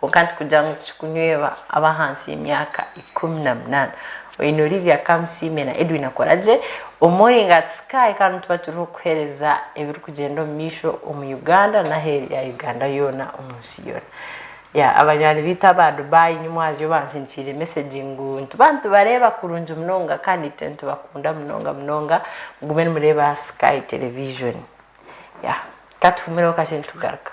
Wakati kujanga tukunywewa abahansi imyaka 18 oyino Olivia Kamsime na Edwin Akoraje umuringa Sky kandi tuba turi kuhereza ebiri kugenda misho mu Uganda na heri ya Uganda yona umunsi yona ya abanyani bita ba Dubai nyumwazi yo bansinkire messaging ntubantu bareba kurunja mnonga kandi tentu bakunda mnonga ngume mureba Sky television ya katufumira kashin tugaruka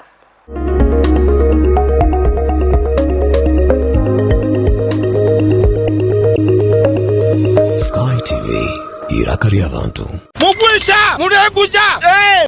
Sky TV irakari abantu Mugwisha mureguza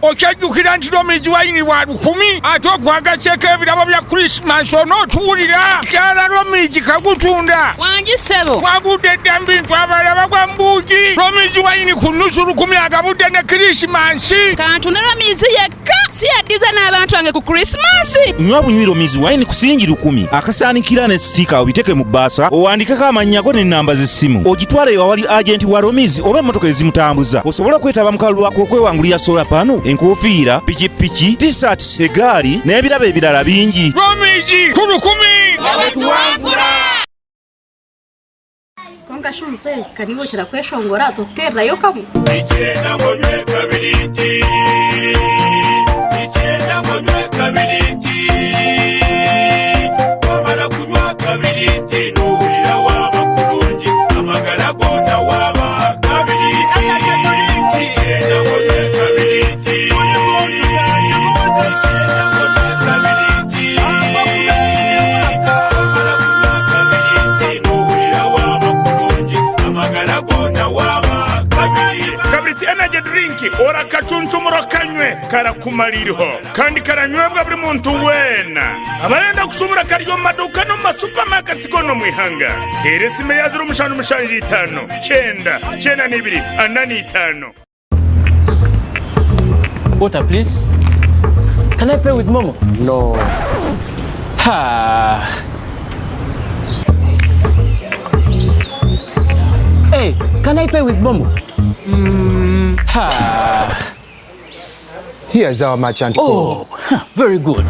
okyajukira ntiro miziwaini wa 10 atogwaga cheke ebirabo bya Christmas ono tuwulira kyala romiji kagutunda wangisebo wagude dambintu abalaba kwa mbuji romiziwaini kunusu 10 agabude ne Christmas kantu ne romizi yekka si adiza n'abantu ange ku Christmas nywa bunywiro miziwaini kusingi 10 akasanikira ne sticker obiteke mu basa owandikeko amanyago ne namba z'essimu ogitwale awali agent wa romizi oba emotoka ezimutambuza osobola kwetaba mukalu wako okwewangulira solar pano enkofiira pikipiki t-shirt egaali n'ebirabo ebirala bingi romiji 10 abatuwangula konka shunze kaniwo kira kweshongora toterra yokamu ichenda ngonywe kabiriti wamala kunywa kabiriti n'uwulira waba kulungi amagara gonna waba kabiriti ichenda ngonywe kabiriti wamala kunywa kabiriti n'uwulira waba kulungi amagara gonna waba kabiriti energy drink ora kachunchumuro kanywe karakumaliriho kandi karanywebwa buri muntu wena abarenda kushobora kariyo maduka no masupermarkets gono mwihanga heresime yazuru mushanu mushanji 5 9 2 5 Water, please. Can I pay with Momo? No. Ha. Hey, can I pay with Momo? Ha. Here's our merchant code. Oh, very good.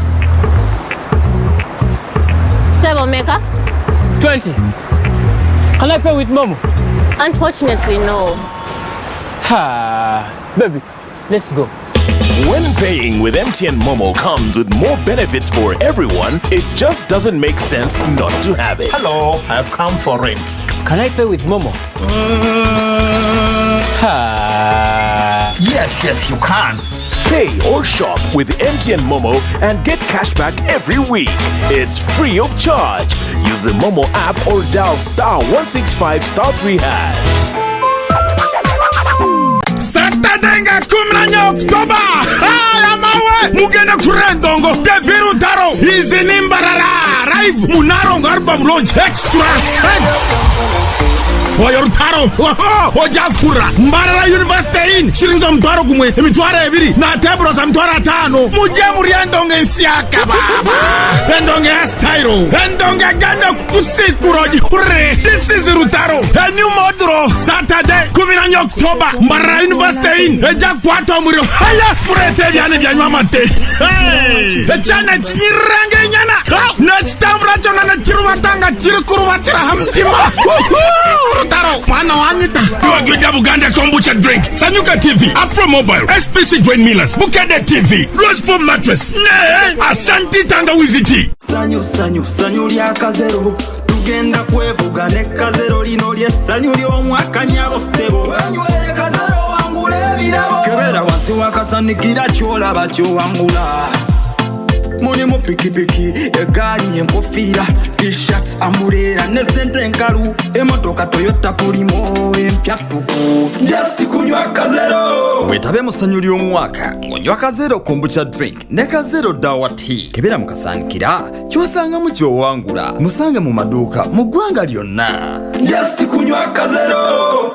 7 mega? 20. Can I pay with Momo? Unfortunately, no. Ha. Baby, let's go. When paying with MTN Momo comes with more benefits for everyone, it just doesn't make sense not to have it. Hello, I've come for it. Can I pay with Momo? Yes, you can. Pay or shop with MTN Momo and get cashback every week. It's free of charge. Use the Momo app or dial *165*3#. Saturday nga 10 October aya mawe mugenda kurendongo Deviru Taro izi nimbarara live munarongo album launch extra Boyor Taro Ojakura Mbarara University in Shirinzo mtwaro kumwe emitwara ebiri na tebro sa mtwara 5 muje muriendongo ensiaka baba endongo ya styro endongo ganda kukusikuroji hurre. This is Rutaro a new model Saturday 10 October Mbarara University in Ejakwato muri haya purete yani bya nyamate echana chirenge nyana next time rachona na chirubatanga chirikurubatira hamtima Rutaro mwana wanyita Yuagida Buganda kombucha drink Sanyuka TV Afro Mobile SPC Join Millers Bukede TV Roseful Mattress Ne Asanti Tangawizi Tea sanyu lya kazero tugenda kwevuga ne kazero lino lye sanyu ly'omwaka nyabo sebo wanywere kazero wangule ebirabo kebera wansi wakasanikira kyolaba kyowangula mulimu pikipiki egaali enkofiira t-shirts amulera ne sente enkalu emotoka Toyota Pulimo empyatuku just kunywa kazero wetabe mu ssanyu ly'omwaka onywa kazero kombucha drink ne kazero dawa tea kebera mukasanikira kyosanga mu kyowangula musange mu maduuka mu ggwanga lyonna just kunywa kazero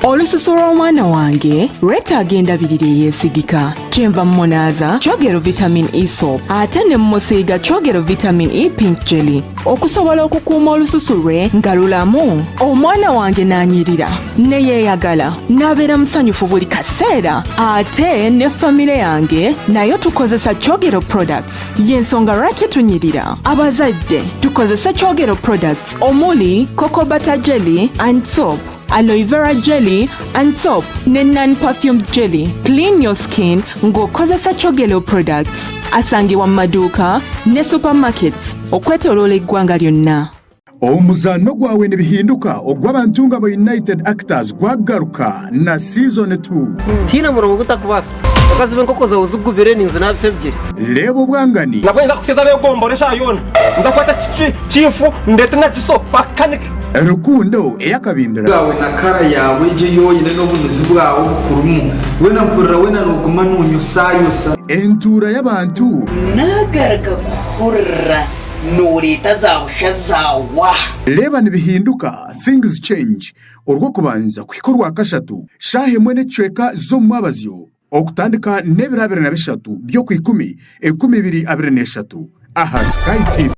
olususu lw'omwana wange lwetaaga endabirira eyeesigika kyenva mmunaza kyogero vitamin E soap ate ne mmusiiga kyogero vitamin E pink jelly okusobola okukuuma olususu lwe nga lulamu. Omwana wange n'anyirira ne yeeyagala n'abeera musanyufu buli kaseera. Ate ne famire yange nayo tukozesa kyogero products. Y'ensonga lwaki tunyirira abazadde tukozesa kyogero products omuli cocoa butter jelly and soap, aloe vera jelly and soap ne non-perfumed jelly. Clean your skin ng'okozesa kyogero products. Asangibwa mu maduuka ne supermarkets okwetooloola eggwanga lyonna. Omuzano gwawe ne bihinduka ogw'abantu nga United Actors gwagaruka na season 2. Tina murongo gutakubasa okazibe nkoko zawe zigubire ninze nabisebye lebo bwangani nakwenza kufeza begomboresha yona ndakwata chifu ndete na chiso bakanike rukundo eyakabindira bwawe na kara yawe je yoyine n'obunuzi bwawe bukurumu wena mpurira wena n'oguma n'unyusayosa entura y'abantu nagaraga kurra noreta zawusha zawa leba nibihinduka things change urwo kubanza kwikorwa kashatu shahe mwene chweka zo mwabazyo okutandika n'ebirabire na bishatu byo ku 10 13 aha Sky TV.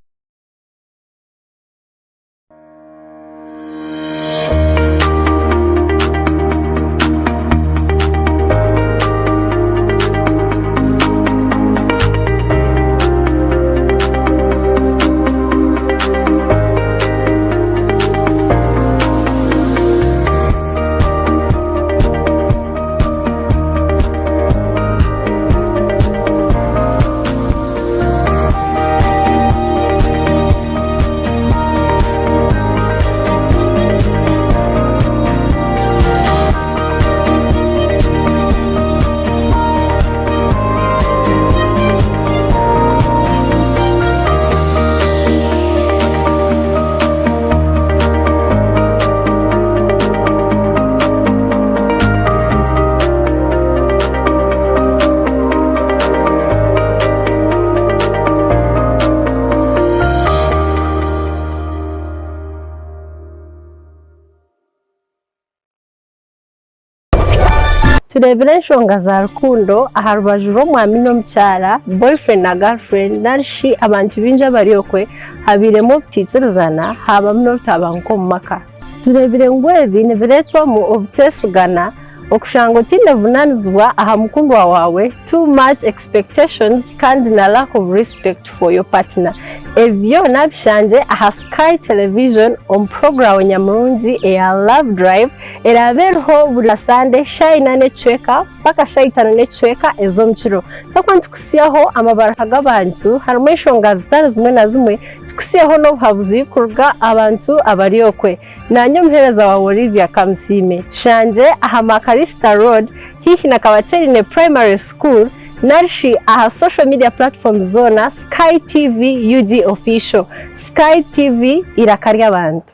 turebera enshonga za rukundo aha rubaju rw'omwami n'omukyara boyfriend na girlfriend narishi abantu bingi abaryokwe habiremu obutikirizana habamu n'obutabanguka omu maka. Turebire ngu ebi nibireetwamu obuteesigana okushanga otinevunanizibwa aha mukundwa wawe, too much expectations kandi na lack of respect for your partner. Ebyo nabishanje aha Sky Television omu program nyamurungi eya Love Drive erabeerho buli Sunday shaina n'ecweka paka shaitano n'ecweka ez'omukiro. Twakwa nitukusiyaho amabaraka g'abantu harimu enshonga zitari zimwe na zimwe tukusiyaho n'obuhabuzi kuruga abantu abaryokwe. Nanye omuheereza wawe Olivia Kamusime tushanje aha Makarista Road hihi na Kabaterine Primary School narishi aha social media platforms zona Sky TV UG official. Sky TV irakarya abantu.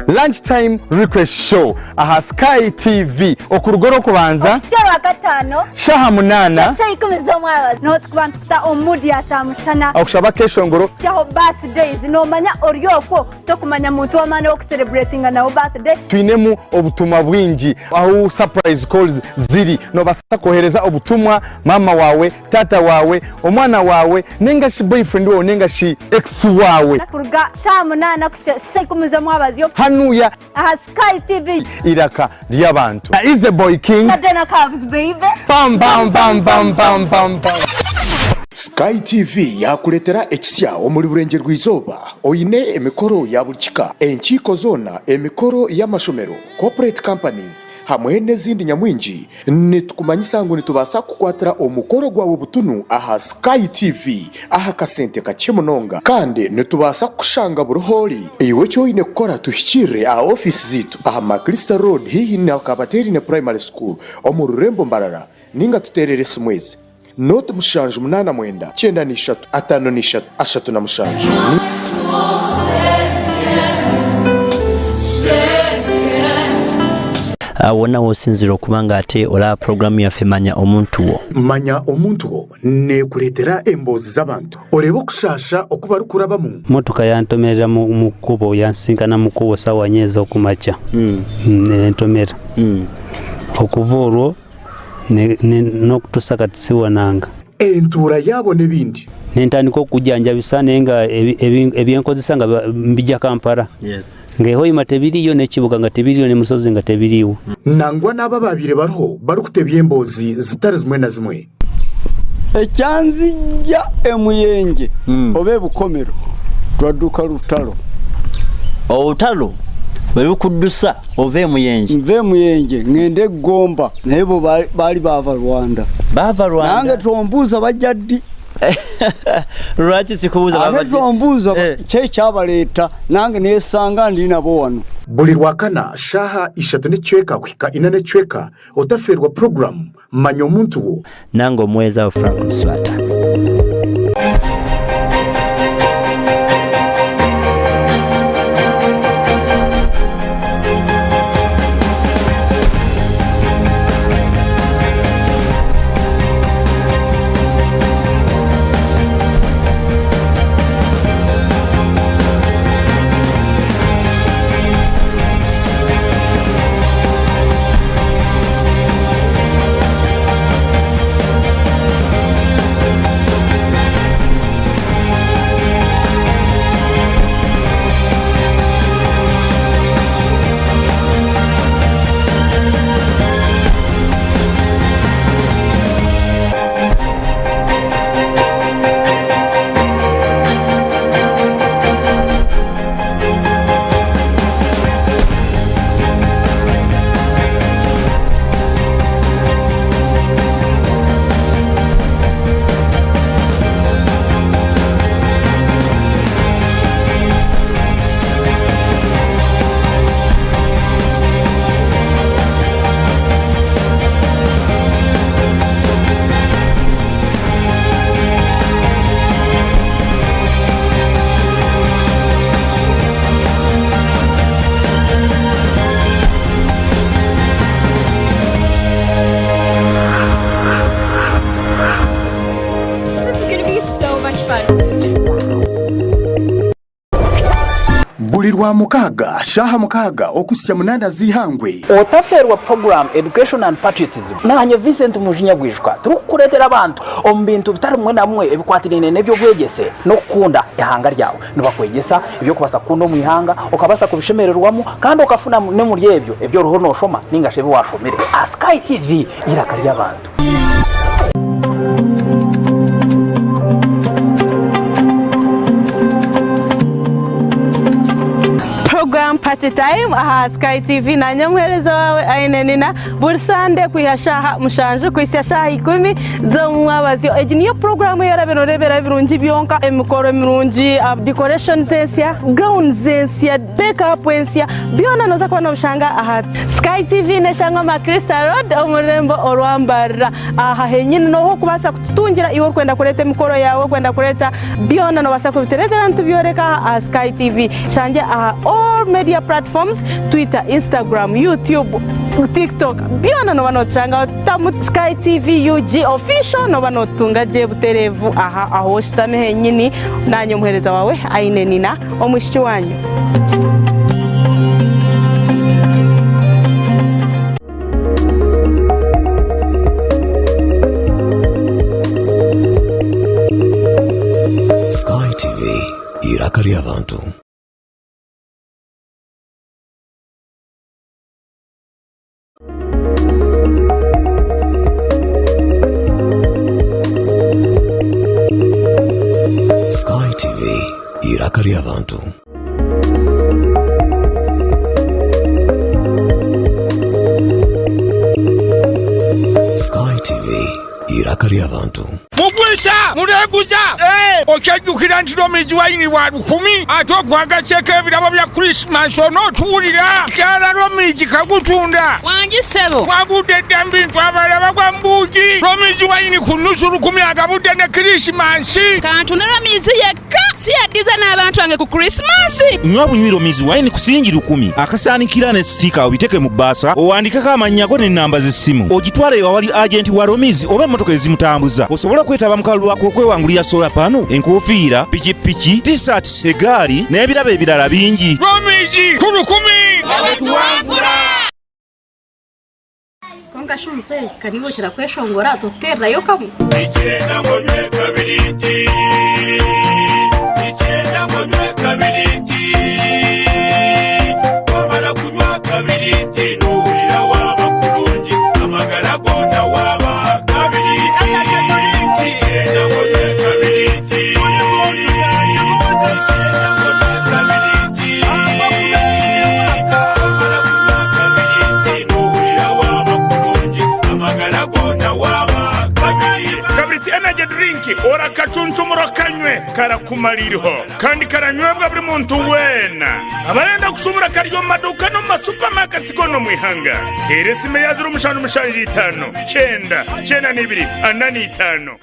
Lunchtime request show aha Sky TV okurugoro kubanza Sera gatano shaha munana shaha ikumizo mwawa no twanta omudi atamushana okushaba keshongoro shaho birthdays no manya oryoko to kumanya muntu wamana ok celebrating na birthday twinemu obutumwa bwingi aho surprise calls ziri no basa kohereza obutumwa mama wawe tata wawe omwana wawe nenga shi boyfriend wawe nenga shi ex wawe nakuruga shaha munana kusha ikumizo mwawa zyo hanu muya aha Sky TV iraka ry'abantu is the boy king Nadena Cubs baby bam bam bam bam bam bam bam. Sky TV yakuletera ekisya omuli bulenje rw'izoba oyine emikoro ya bulikika enkiko zona emikoro y'amashomero corporate companies hamwe n'ezindi nyamwingi nitukumanyisa ngo nitubasa kukwatira omukoro gwawe butunu aha Sky TV aha kasente kake munonga kandi nitubasa kushanga buruhori iwe cyo ine kukora tushikire aha office zitu aha Makrista Road hihi na Kabateri ne Primary School omururembo mbarara ninga tuterere simwezi Note mushanju 89 93 53 ashatu na mushanju wona wosinzira okubanga ate ola program ya femanya omuntu wo manya omuntu wo ne kuletera embozi z'abantu orebo kushasha okuba rukurabamu motoka yantomerera mu kubo yansinkana mu kubo sawa nyeza okumacha nentomera okuvurwo n'okutusaka tusiwananga entura yabo nebindi nentandika okujanja bisane nga ebyenkozesa nga mbija Kampala ngeho imatebiriyo n'ekibuga nga tebiriyo ne musozi nga tebiriyo nangwa n'aba babire bariho barukutebya embozi zitari zimwe na zimwe ekyanzijja emuyenge obe bukomero twadduka lutalo olutalo bali kuddusa ove muyenge nve muyenge ngende Gomba naye bo bali bava Rwanda nange tombuuza bajjaddi lwaki sikubuuza bajjaddi tombuuza kye kyabaleeta nange neesanga ndi nabo wano buli lwakana shaha 3:4 kuhika 4:4 otaferwa program manya omuntu wo nange omweza Frank Mswata. Bulirwa mukaga shaha mukaga okusya munana zihangwe otaferwa program education and patriotism nanye Vincent Mujinyagwishwa turukuretera abantu ombintu bitari mwe namwe ebikwatirine nebyo bwegese no kukunda ihanga ryawe nibakwegesa ibyo kubasa kundo mu ihanga okabasa kubishemererwamo kandi okafuna ne muri ebyo ruho no shoma ningashebe washomere Sky TV irakari abantu. Program Party Time aha Sky TV na nyamwereza wawe aine nina bursande kuyashaha mushanju kwisashaha 10 zo mwabazi niyo program yarabeno rebera birungi byonka emikoro mirungi decoration zensia gown zensia makeup zensia byona noza kubona bushanga aha Sky TV ne shanga Makrista Road omurembo orwambara aha henyine no kubasa kutungira iwo kwenda kureta emikoro yawe kwenda kureta byona no basa kubitereta ntu byoreka aha Sky TV shanje aha all media platforms Twitter, Instagram, YouTube, TikTok byona no banochanga tamu Sky TV UG official no banotunga je buterevu aha aho shitame henyini nanyo muhereza wawe aine nina omwishiki wanyu. Sky TV irakari abantu. irakari abantu. Sky TV irakari abantu. Mugwisha mureguza okyajukira ntiro miji wayini wa 10 atogwaga cheke ebirabo bya Christmas ono tuwulira kyala romiji kagutunda wangisebo wagudde bintu abalaba kwa mbuji romiji wayini kunusu 10 agabudde ne Christmas kantu ne romizi yekka si yaddiza n'abantu wange ku Christmas nywa bunywiro mizi wayini kusingi 10 akasaanikira ne stika obiteke mu basa owandikako amannya go n'ennamba z'essimu ogitwale awali agenti wa romizi oba emmotoka ezimutambuza osobola kwetaba mukalu lwako okwewangulira sola pano enkofiira pikipiki t-shirt egaali n'ebirabo ebirala bingi romiji 10 abetuwangula konka shunze kaniwo kira kweshongora toterrayo kamu ichenda ngonywe kabiriti wamala kunywa kabiriti nuwulira waba kulungi amagara gonna waba kabiriti ichenda ngonywe kabiriti ora kacunchumuro kanywe karakumaliriho kandi karanywebwa buri muntu wena abarenda kusubura kariyo maduka no masupermarket gono mwihanga eresime yazuru mushanju mushanji 5 9 2 anani 5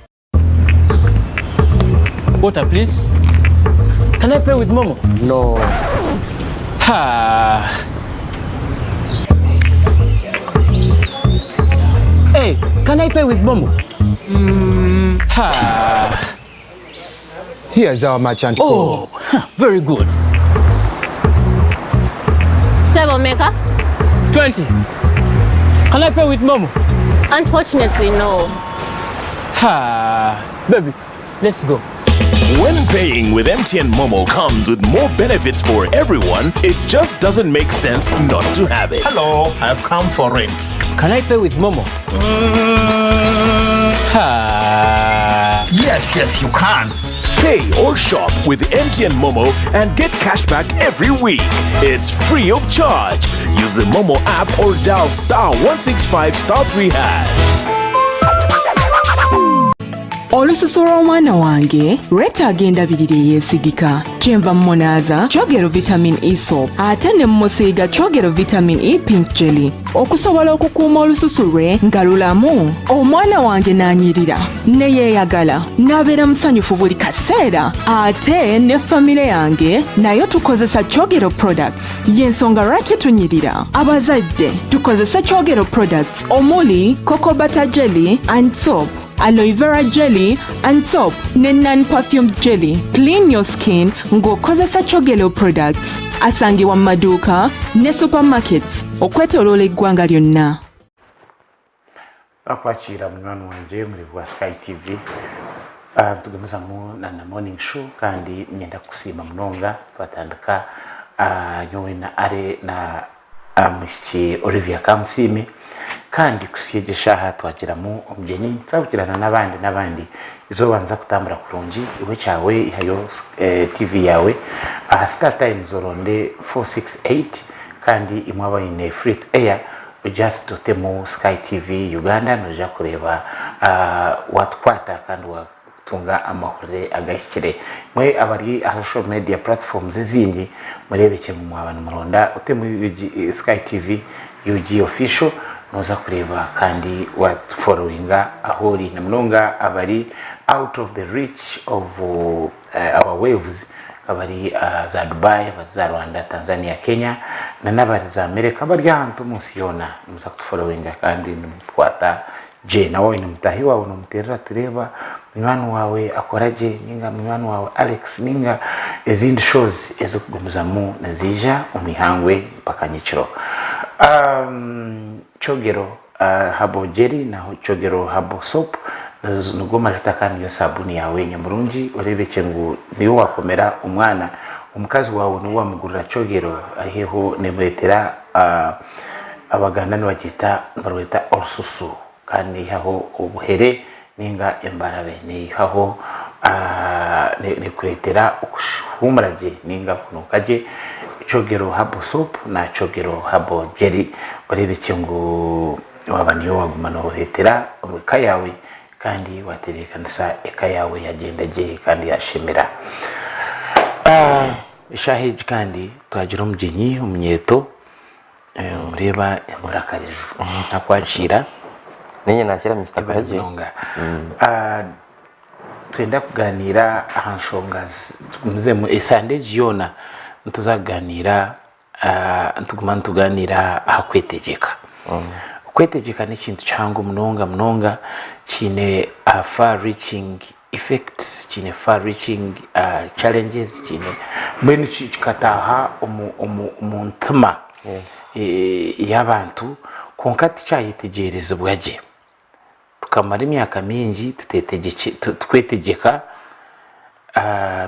Water please. Can I pay with Momo? No. Ha. Hey, can I pay with Momo? Ha. Here's our merchant. Oh, very good. Sebo Meka? 20. Can I pay with Momo? Unfortunately, no. Ha. Baby, let's go. When paying with MTN Momo comes with more benefits for everyone, it just doesn't make sense not to have it. Hello, I've come for rent. Can I pay with Momo? Yes, you can. Pay or shop with MTN Momo and get cashback every week. It's free of charge. Use the Momo app or dial *165*3#. Olususu lw'omwana wange Reta agenda yesigika kyenva mmonaza kyogero vitamin E soap ate ne mmusiiga kyogero vitamin E pink jelly okusobola okukuuma olususu lwe nga lulamu. Omwana wange n'anyirira ne yeeyagala n'abeera musanyufu buli kaseera ate ne famire yange nayo tukozesa kyogero products y'ensonga lwaki tunyirira abazadde tukozesa kyogero products omuli cocoa butter jelly and soap, aloe vera jelly and soap ne non-perfumed jelly. Clean your skin ng'okozesa kyogero products. Asangibwa mu maduuka ne supermarkets okwetooloola eggwanga lyonna. Akwakira munywani wanje muri bwa Sky TV. Tugemiza mu na morning show kandi nyenda kusiima munonga twatandika nyowe na are na mushiki Olivia Kamusime kandi kusiyegesha aha twagiramo omugeni twabukirana n'abandi izobanza kutambura kurungi iwe cyawe ihayo TV yawe Star Time zoronde 468 kandi imwaba ine free air just dotemo Sky TV Uganda noja kureba watkwata kandi watunga amahore agashyikire mwe abari social media platforms zindi murebeke mu mwabana muronda utemu Sky TV UG official noza kureba kandi what followinga ahori na mnonga abari out of the reach of our waves abari za Dubai, za Rwanda, Tanzania, Kenya na nabari za Amerika bari hantu musiona muza kufollowinga kandi numutwata je nawe numutahi wawe numuterera tureba mwana wawe akoraje ninga mwana wawe Alex ninga ezindi shows ezo kugumuzamo nazija umihangwe mpaka nyiciro chogero habo jelly na chogero habo soap nugoma zitakani yo sabuni yawe nyamurungi urebeke ngo niyo wakomera umwana umukazi wawe no wamugurira chogero aheho nemuretera abaganda no bagita barweta orsusu kandi haho ubuhere ninga embarabe ni haho ne kuretera humuraje ninga kuno kaje chogero habo soap na chogero habo jelly urebe cyingo wabaniyo wagumana uhetera umuka yawe kandi watereka nsa eka yawe yagenda je kandi yashimira ishahiji kandi twagira umujinyi umyeto ureba murakarejo ntakwakira nenye nakira Mr. Kaje twenda kuganira ahanshonga muze mu Sunday Giona tuzaganira ntuguma tuganira hakwetegeka kwetegeka ni kintu cyango mnonga kine far reaching effects kine far reaching challenges kine mwene kikataha umuntuma y'abantu konkati cyayitegereza bwaje tukamara imyaka mingi twetegeka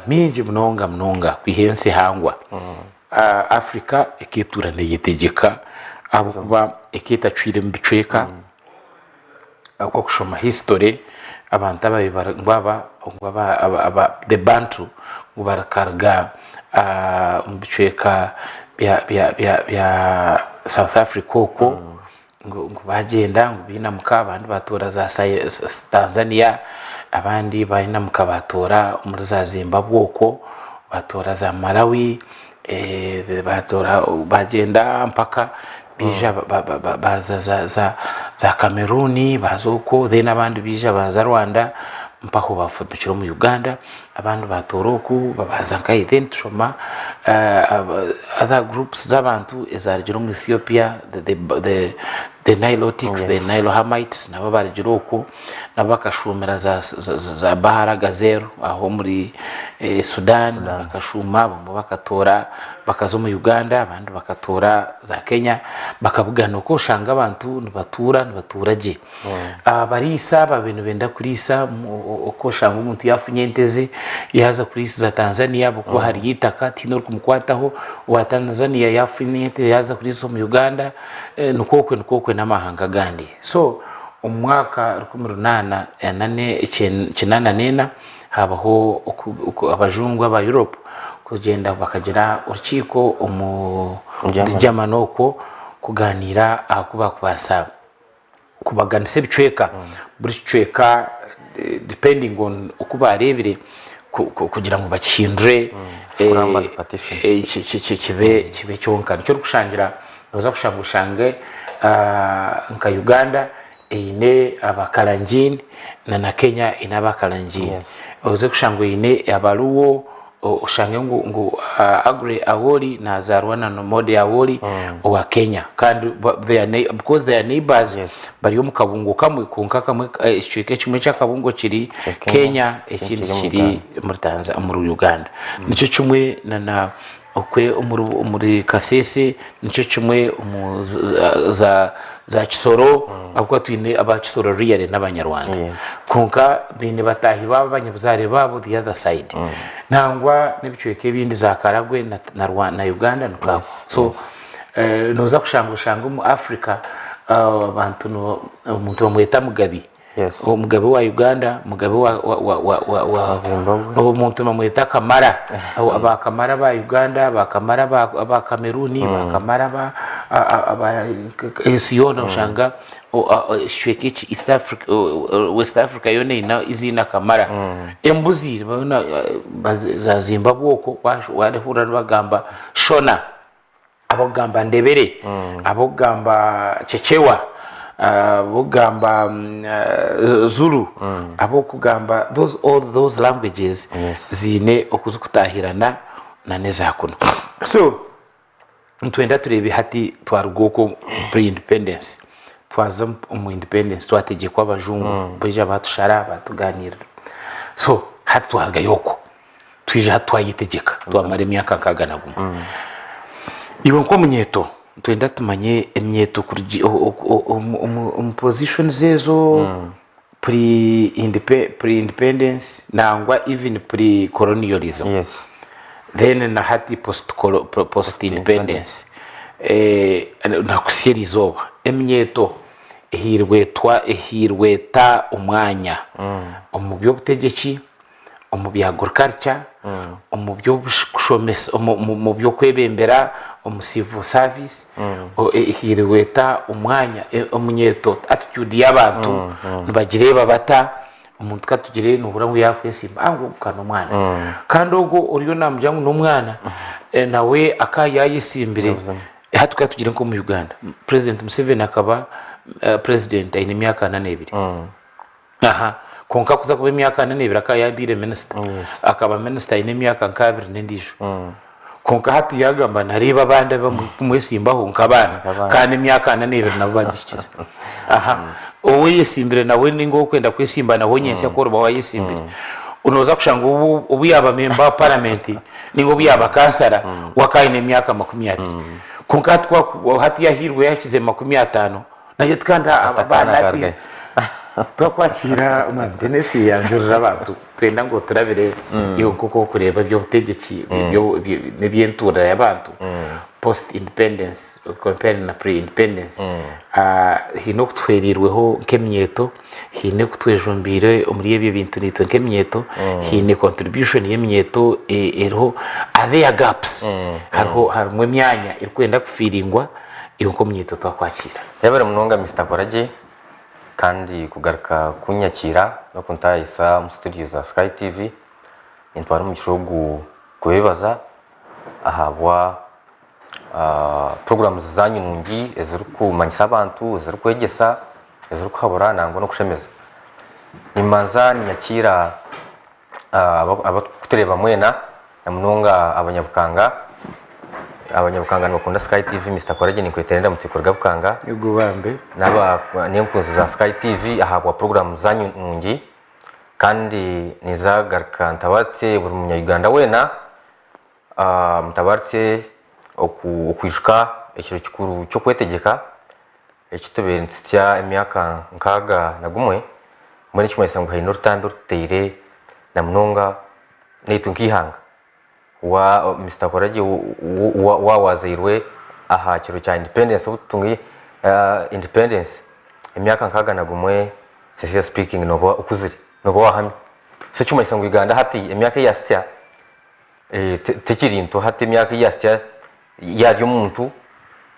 mingi mnonga kwihense hangwa Afrika ekiturane yitegeka abo kuba ekita cwire mbicweka ako kushoma history abantu aba the Bantu ngubarakarga mbicweka bya South Africa uko ngubagenda ngubina mukabandi batora za Tanzania abandi bayina mukabatora muri za Zimbabwe uko batora za Malawi batora bagenda mpaka bija baza za Cameroon bazoko then abandi bija baza Rwanda mpaka bafudukira mu Uganda abantu batoroku babaza kai then tushoma other groups z'abantu ezarigiro mu Ethiopia the Nilotics the Nilohamites nabo barigiro uko nabakashumira za Bahara Gazero aho muri Sudan bakashuma bo bakatora bakazo mu Uganda abandi bakatora za Kenya bakabugana uko shanga abantu nibaturaje barisa babintu benda kurisa uko shanga umuntu yafunye nteze yaza kurisa za Tanzania buko hari yitaka tinor kumukwataho wa Tanzania yafunye nteze yaza kurisa mu Uganda nukokwe n'amahanga gandi so umwaka 1884 habaho abajungwa aba Europe kugenda bakagira urukiko umujyamanoko kuganira akuba kubasa kubaganise bicweka buri cweka depending on ukuba arebire kugira ngo bakindre kibe cyonka cyo gushangira baza kushangushange nka Uganda ine abakalanjini na Kenya ina abakalanjini uze kushango ine abaruwo ushange ngo agre awoli na zarwana no mode awoli wa Kenya kandi because they are neighbors bari mu kabungo kamwe konka kamwe ishweke kimwe cyakabungo kiri Kenya ekindi kiri muri Tanzania muri Uganda nico kimwe na okwe umuri Kasese nico kimwe za Kisoro abwo twine abakisoro real n'abanyarwanda konka bine batahi babanyabuzare babo the other side nangwa n'ibicweke bindi za Karagwe na Uganda nuko so noza kushanga mu Africa abantu no umuntu bamweta Mugabi Mugabe wa Uganda Mugabe wa Zimbabwe umuntu bamweta Kamara abakamara ba Uganda abakamara ba Cameroon bakamara ba Esiona ushanga shwekichi East Africa West Africa yone ina izina Kamara embuzi babona za Zimbabwe uko warehura bagamba Shona abogamba Ndebere abogamba Chechewa abogamba Zulu abokugamba all those languages zine okuzukutahirana na neza kuno so ntwenda turebe hati twarugoko pre-independence twaza mu independence twategekwa abajungu beja batushara batuganira so hati twarga yoko twije hatwayitegeka twamara imyaka kaganaguma ibo nko munyeto twenda tumanye emyeto kuri position zezo pre-independence nangwa even pre-colonialism then na hati post independence na kusiri zoba emyeto ehirweta umwanya omubyo butegeki omubya agriculture mu byo kushomesa mu byo kwebembera civil service hiriweta umwanya umunyeto attitude y'abantu bagireba bata umuntu katugire nubura ngo yakwesimba ango kana umwana kandi ubwo uriyo namujyangu n'umwana nawe akayayisimbire hatuka tugire ko mu Uganda President Museveni akaba president ayine myaka 42 aha konka kuza kuba imyaka 42 akayabire minister akaba minister ayine myaka 2 n'indisho konka hati yagamba nareba abandi bamwesimbaho nkabana kandi imyaka 42 nabo bagishikiza aha owe yesimbire nawe ningo kwenda kwesimba naho nyense akoro bawa yesimbire unoza kushanga ubu yaba member parliament ningo byaba kansara wakaine myaka 20 konka twa hati yahirwe yashize 50 naje twanda abana ati twakwakira umandenesi yanjurira abantu twenda ngo turabire iyo kuko kureba byo butegeki byo nebyentura y'abantu post independence comparing na pre independence hino kutwerirweho nk'emyeto hine kutwejumbire muri ebyo bintu nitwe nk'emyeto hine contribution y'emyeto eriho there gaps harimo imyanya irikwenda kufiringwa iyo komyeto twakwakira yabere munonga Mr. Korage kandi kugaruka kunyakira no kuntayisa mu studio za Sky TV intwara mu gishogu kubibaza ahabwa programs zanyu nungi ezuru kumanyisa abantu ezuru kwegesa ezuru kuhabura nango no kushemeza nimanza nyakira abakutureba mwena namunonga abanyabukanga bakunda Sky TV Mr. Korage ni kweterenda mutikorwa bukanga yego bambe naba nempunzi za Sky TV ahabwa program zanyu nungi kandi nizagarka ntabatse buri munya Uganda wena mutabatse okwishuka ekiro kikuru cyo kwetegeka ekitubere ntya emyaka nkaga nagumwe muri kimwe sangu hayino rutambe ruteire na munonga netunkihanga wa Mr. Korage wazirwe aha kiro cya independence ubutungi independence emyaka nkaga nagumwe sesiya speaking nobo ukuzire nobo wahamye so cyuma isango Uganda hati emyaka yasya tekirinto hati emyaka yasya yari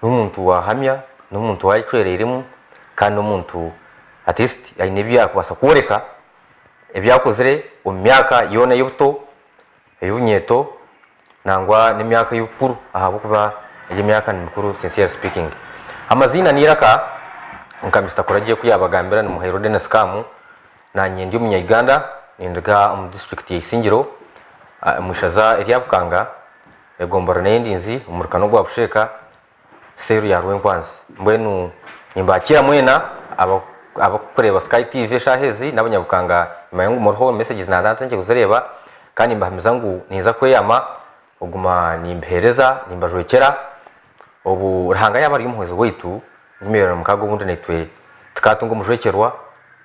n'umuntu wahamya n'umuntu wayicwereremo kandi n'umuntu at least ayinebya kubasa kuboreka ebyakozere omyaka yona y'ubuto eyunyeto nangwa n'imyaka y'ukuru aha bukuba emyaka n'ukuru sincere speaking amazina niraka nka Mr. Korage kuyabagambira ni muhairode na scam na nyendi umunya Uganda nindaga mu district ya Isingiro mushaza eryabukanga egombora n'endinzi umurukano gwa busheka seru ya Rwenkwanzi mbwenu nimbakira mwena abakureba Sky TV shahezi n'abanyabukanga mayangu murho messages na ndanze kuzereba kandi mbahimizangu niza kweyama oguma nimbereza nimbajwekera obu rahanga yabari umuhwezo witu nimero mukago bundi netwe tukatunga umujwekerwa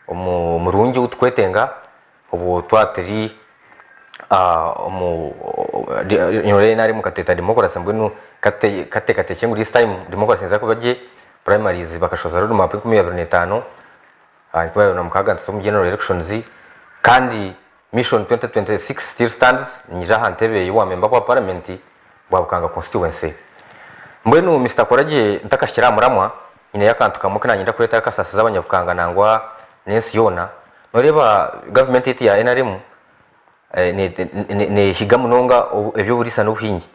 umurungi utwetenga obu twatiri nyore nari mukateta democracy mbwenu kate cyengu this time democracy nza kubaje primaries bakashoza rero mape 2025 kwa na mukaga ntso general elections kandi mission 2026 still stands nyija hantebe wa member kwa parliament bwabukanga constituency mbwenu Mr. Korage ntakashira muramwa nyine yakantuka mukana nyinda kureta kasasi z'abanyabukanga nangwa nensi yona noreba government yeti ya NRM ne higa munonga ebyo burisa no buhingi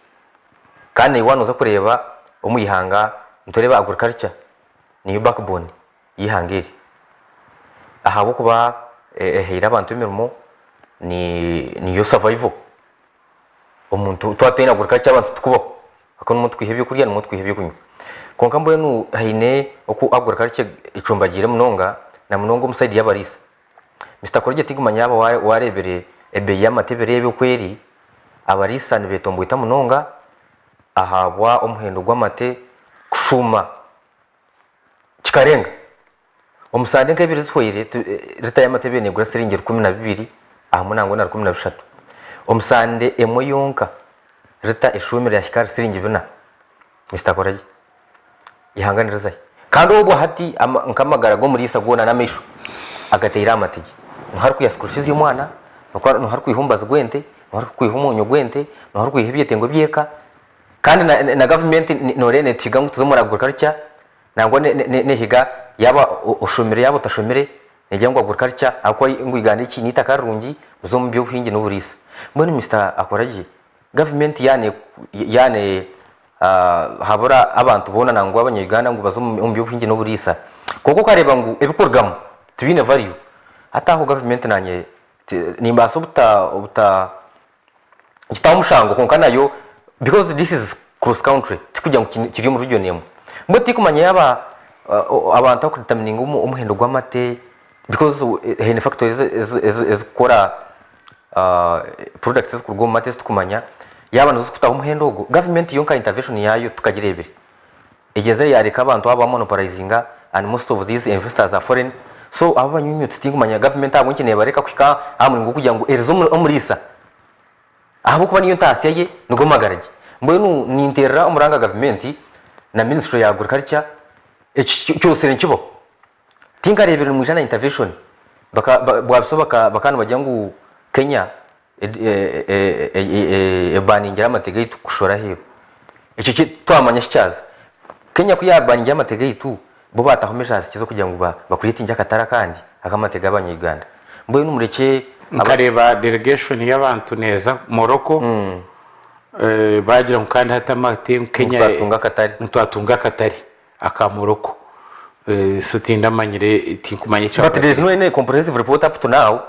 kandi wanoza kureba umuyihanga ntoreba agriculture niyo backbone yihangiri ahabo kuba hera abantu imirimo ni yo survival umuntu twatena agriculture abantu tukubaho akon umuntu kwihebye kurya n'umuntu kwihebye kunywa konka mbwenu haine oku agriculture icumbagire munonga na munongo muside yabarisa Mr. Korage tigumanya aba warebere ebe yamatebere y'ukweri abarisa nibetombuita munonga ahabwa umuhendo gw'amate kushuma kikarenga omusande nk'ebiri zihwire rita y'amatebere negura siringero 12 ahamwe nango na 13 omusande emwe yonka rita ishumire ya hikari siringi bina Mr. Korage ihanganiriza kandi obwo hati nkamagara go muri isa gona na mesho agatera amatege hari ku ya school fees y'umwana no har kwihumbaza gwente no har kwihumunyo gwente no har kwihebye ngo byeka kandi na government no rene tiga ngo tuzomura agriculture nangwa ne higa yaba ushomere yaba utashomere nejya ngo agriculture akwa ngo igande iki nita karungi uzomubyo hingi no burisa mbone Mr akoraje government yane habura abantu bona nangwa abanyuganda ngo bazomubyo hingi no burisa koko kareba ngo ebikorgamo tubine value hataho government nanye nimba ubuta kitamushango konka nayo because this is cross country tikujya kiri mu region yemo mboti kumanya yaba abantu akuditamininga umuhendo gw'amate because hen factories is kora products kurwo mate tukumanya yaba nazo kutaho umuhendo go government yonka intervention yayo tukagirebere igeze yareka abantu aba monopolizinga and most of these investors are foreign so abanyunyu tutingumanya government abo nkeneye bareka kwika amwe ngo kugira ngo erezo umurisa abo kuba niyo ntasiye nugo magarage mbonu ninterera umuranga government na ministry ya agriculture cyose nkibo tingarebera mu jana intervention bakana bajya ngo Kenya baningira amatege yitu kushora hiyo iki twamanya cyaza Kenya kuyabaningira amatege yitu bo batahomeje hasi kizo kugira ngo bakurite injya katara kandi akamatega abanyuganda mboye numureke akareba delegation y'abantu neza Morocco bagira mu kandi hatamate Kenya twatunga katari aka Morocco sutinda manyire tinkumanye cyo but there is no comprehensive report up to now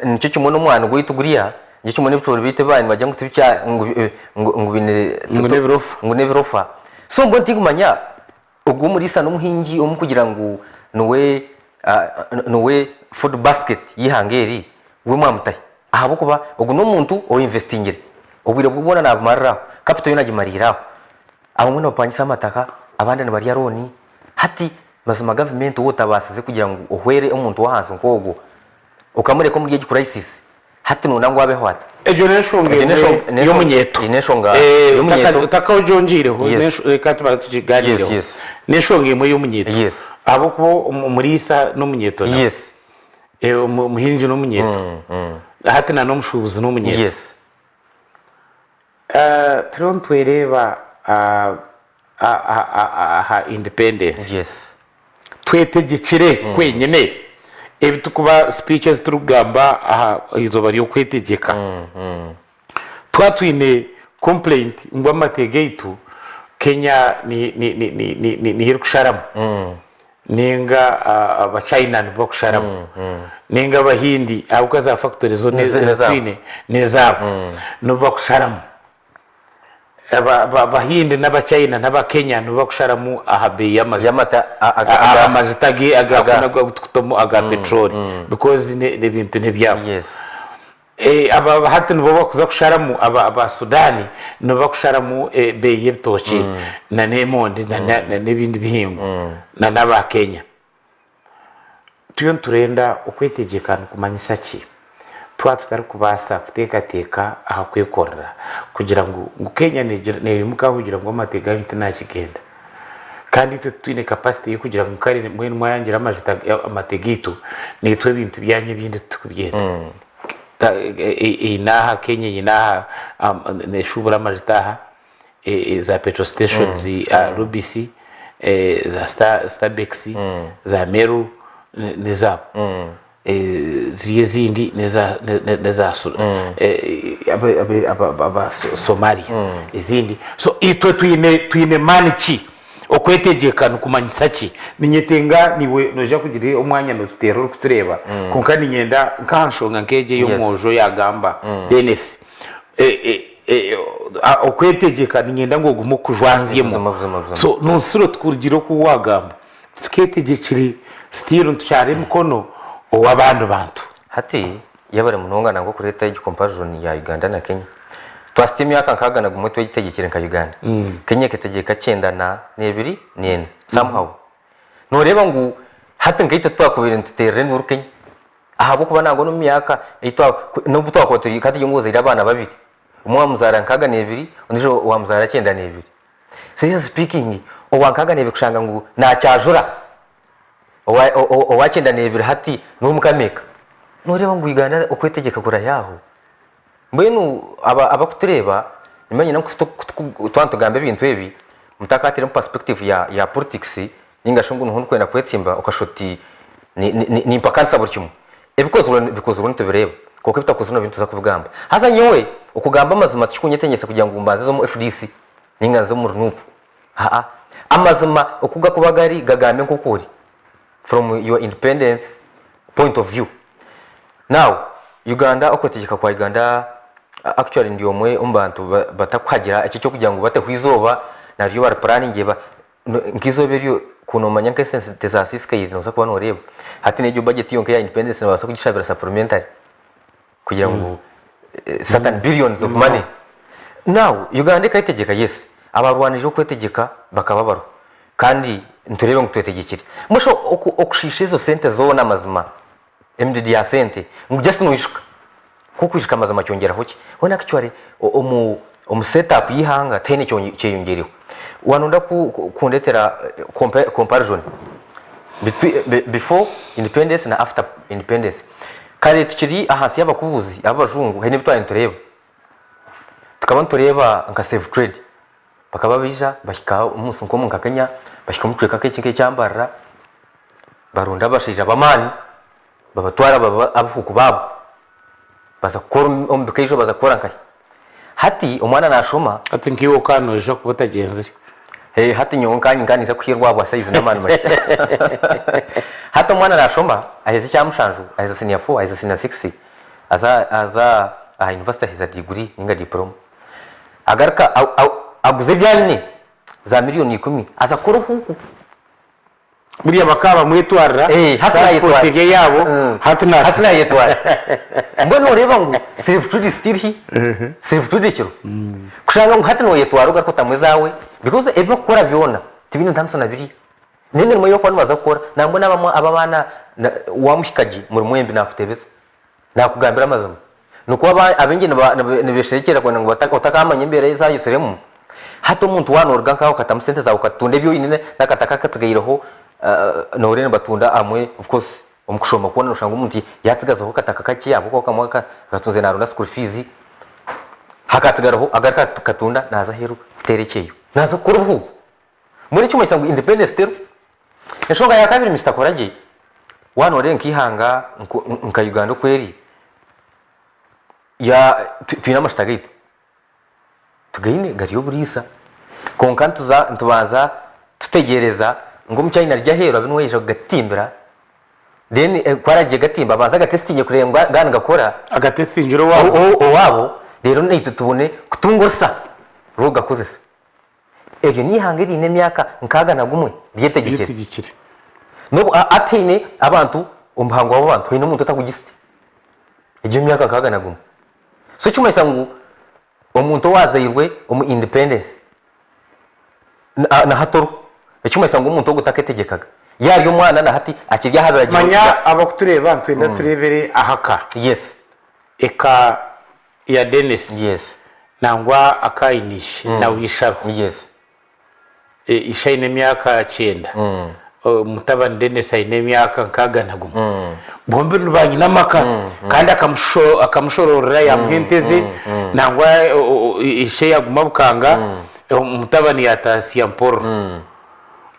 nicyo cyumuntu umwana ngo yituguriya nicyo cyumuntu bicoro bite bani bajya ngo tubicya ngo nebirofa so mbo tinkumanya ubwo muri sa n'umuhingi kugira ngo nowe food basket yihangeri we mwamutaye ahabo kuba ubwo n'umuntu o investingire ubwire bubona nabumarira capital yonagimariraho abamwe n'abapangisa amataka abandi n'abari yaroni hati bazuma government wotabasize kugira ngo ohwere umuntu wahanze nkogo ukamureka muri gihe crisis hati nuna ngo abeho hata generation yo munyeto yo munyeto utakajonjireho reka tubaziganire neshonge mu yo munyeto abo ko muri isa no munyeto muhinji no munyeto hati na no mushubuzi no munyeto tron twereba independence twetegekire kwenyene ebitukuba speeches turugamba izo bari yo kwetegeka twatwine complaint ngo amatege yitu Kenya ni hirkusharam ninga abachina nibo kusharam ninga abahindi abuka za factories zo nezatwine nezabo no bakusharam abahindi n'abachina n'abakenya no bakusharamu ahabe yamata amazitage agakona gutukutomo aga petrol because ne bintu nebyabo aba hati nibo bakuza kusharamu aba Sudani no bakusharamu beye bitoki na nemonde na nebindi bihingo na naba Kenya tuyo turenda ukwetegekana kumanyisa ki twatari kubasa kutekateka aha kwikorera kugira ngo Kenya nebimuka kugira ngo amatega bitana kigenda kandi twine capacity yo kugira ngo kare mwene mwayangira amategito nitwe bintu byanye bindi tukubyenda inaha Kenya inaha neshubura amazitaha za petrol stations Rubisi za Starbex za Meru nizabo ziriye zindi neza Somalia izindi so itwe twine manichi okwetegekana kumanyisa ki ninyetenga niwe noja kugira umwanya no tutero kutureba konka ninyenda nkanshonga nkeje yo mojo yagamba Dennis okwetegekana ninyenda ngo gumukujwanziyemo so nonsiro tukurugiro kuwagamba tuketegekiri stilo ntucyare mukono owabandi bantu hati yabare munongana ngo kureta y'igikomparision ya Uganda na Kenya twastimye akankagana gumwe twitegekere nka Uganda Kenya ketegeka 9 na 2 9 somehow noreba ngo hati ngahita twakubira ntutere n'uru Kenya ahabo kuba nago no myaka itwa no butwakotiri kati yongoza irabana babiri umwa muzara nkaga 2 undijo wa muzara 9 2 seriously speaking owankaga 2 kushanga ngo na cyajura owa 9 2 hati n'umukameka noreba ngo Uganda okwetegeka kura yaho mbwenu abakutureba nimanye nakusto twantugambe ibintu ebi mutakatira mu perspective ya politics ningasho ngo kwenda kwetsimba ukashoti ni impakansa buri kimwe because uruntu bireba kuko bitakoze no bintu za kuvugamba haza nyewe ukugamba amazima tikunyetengesa kugira ngo umbanze zo mu FDC ningazo mu runupu amazima ukuga kubagari gagambe nkukuri from your independence point of view. Now Uganda okwetegeka kwa Uganda actually ndiyo mwe umbantu batakwagira iki cyo kugira ngo bate kwizoba na ryo bar planning yeba ngizo byo kunomanya nke sense desasiska yiri noza kuba noreba hati nejo budget yonke ya independence nabasa kugishabira supplementary kugira ngo certain billions of money. Now Uganda kayitegeka yes abarwanije okwetegeka bakababaro kandi nturebe ngo twetegekire musho okushisha izo sente zo namazima MDD ya sente just nuishika kuko ishika amazima cyongera hoki wona actually omu setup yihanga tene cyeyongereho wanonda kundetera comparison before independence na after independence kare tukiri ahasi y'abakubuzi abajungu he nibitwa ntureba tukaba tureba nka safe trade bakaba bija bashika umunsi nko mu Kenya bashika mu tweka keke cyambarra barunda bashija bamani babatwara abuhuku babo baza kora ombikejo baza kora nkai hati umwana nashoma ati ngiwo kanoje kubutagenze hati nyonkanyi nganiza kwirwa bwa size namani mashi hata umwana nashoma aheze cyamushanju aheze senior 4 aheze senior 6 aza university his degree inga diploma agarka aguze byane za miliyoni 10 aza kora huku buriya bakaba mwitwarira transport yabo hatna yetwara mbona ureba ngo self food still hi self food cyo kushanga ngo hatna yetwara ugakota mwezawe because ebe kora byona tibintu ntamsona biri nene moyo kwa baza kora nambona ababana wamushikaji muri mwembi nakutebeza nakugambira amazumu nuko abengi nibesherekera kwa ngo batakamanye imbere za Yerusalemu hato umuntu wanorga nkaho katamusente za ukatunde byo inene nakataka katsigayiraho norene batunda amwe of course umukushoma kubona ushanga umuntu yatigaza ko kataka kaki yabo ko kamwaka gatunze narunda school fees hakatigaraho agaraka katunda naza heru terekeyo naza kuruhu muri cyuma isango independence tero eshonga ya kabiri Mr. Koraje wanore nkihanga nka Uganda kweri ya twina mastagito tugayine gariyo burisa konkantuza ntubaza tutegereza ngo mucyayina rya hero abinweje gatimbira then kwaragiye gatimba baza gatestinge kurengwa gana gakora agatestingiro wabo rero nite tubone kutungursa ruga kozesa ejo nihangiri ne myaka nkaga nagumwe ryetegekere no atine abantu umhango w'abantu hino umuntu atakugisite ejo myaka nkaga nagumwe so cyuma isangu umuntu wazayirwe umu independence na hatoro ecuma isango umuntu wo gutaketegekaga yari umwana na hati akirya habiragiye manya abakutureba ntwenda turebere ahaka yes eka ya Dennis yes nangwa akayinishe na wisharo yes ishayine myaka 9 mutabani Dennis ayine myaka nkaganaguma bombe nubanyi namaka kandi akamushorora yamhenteze nangwa ishe yaguma bukanga mutabani yatasi yamporo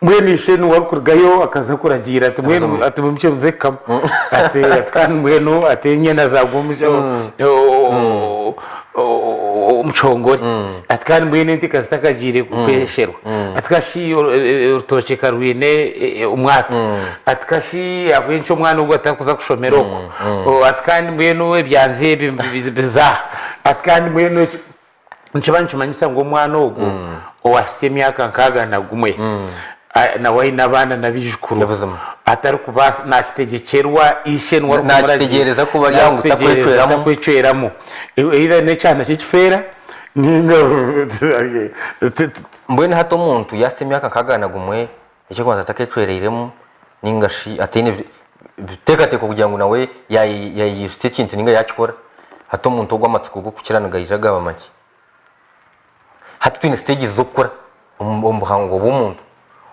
mwene shenu wakurgayo akaza kuragira ati mwene atumumche mzekam ati atkan mwenu atenye nazagumje umchongori atkan mwene ntikastaka jire kupesherwa atkashi urutoke karwine umwata atkashi abencho mwana ubwo atakuza kushomeroko atkan mwenu ebyanze biza atkan mwenu nchibanchi manyisa ngo mwana ogo owashite myaka nkaga nagumwe na waina bana nabijukuru atari kubasa nakitegekerwa ishenwa nakitegereza kuba yangu takwecweramo ira necana kifera mbwene hato umuntu yasite myaka nkaga nagumwe icyo kwanza takecwereremo ningashi atene bitekateko kugira ngo nawe yayishite kintu ninga yakikora hato umuntu ogwamatsiko gukiranaga ijaga bamaki hati twine stage zo gukora umuhango w'umuntu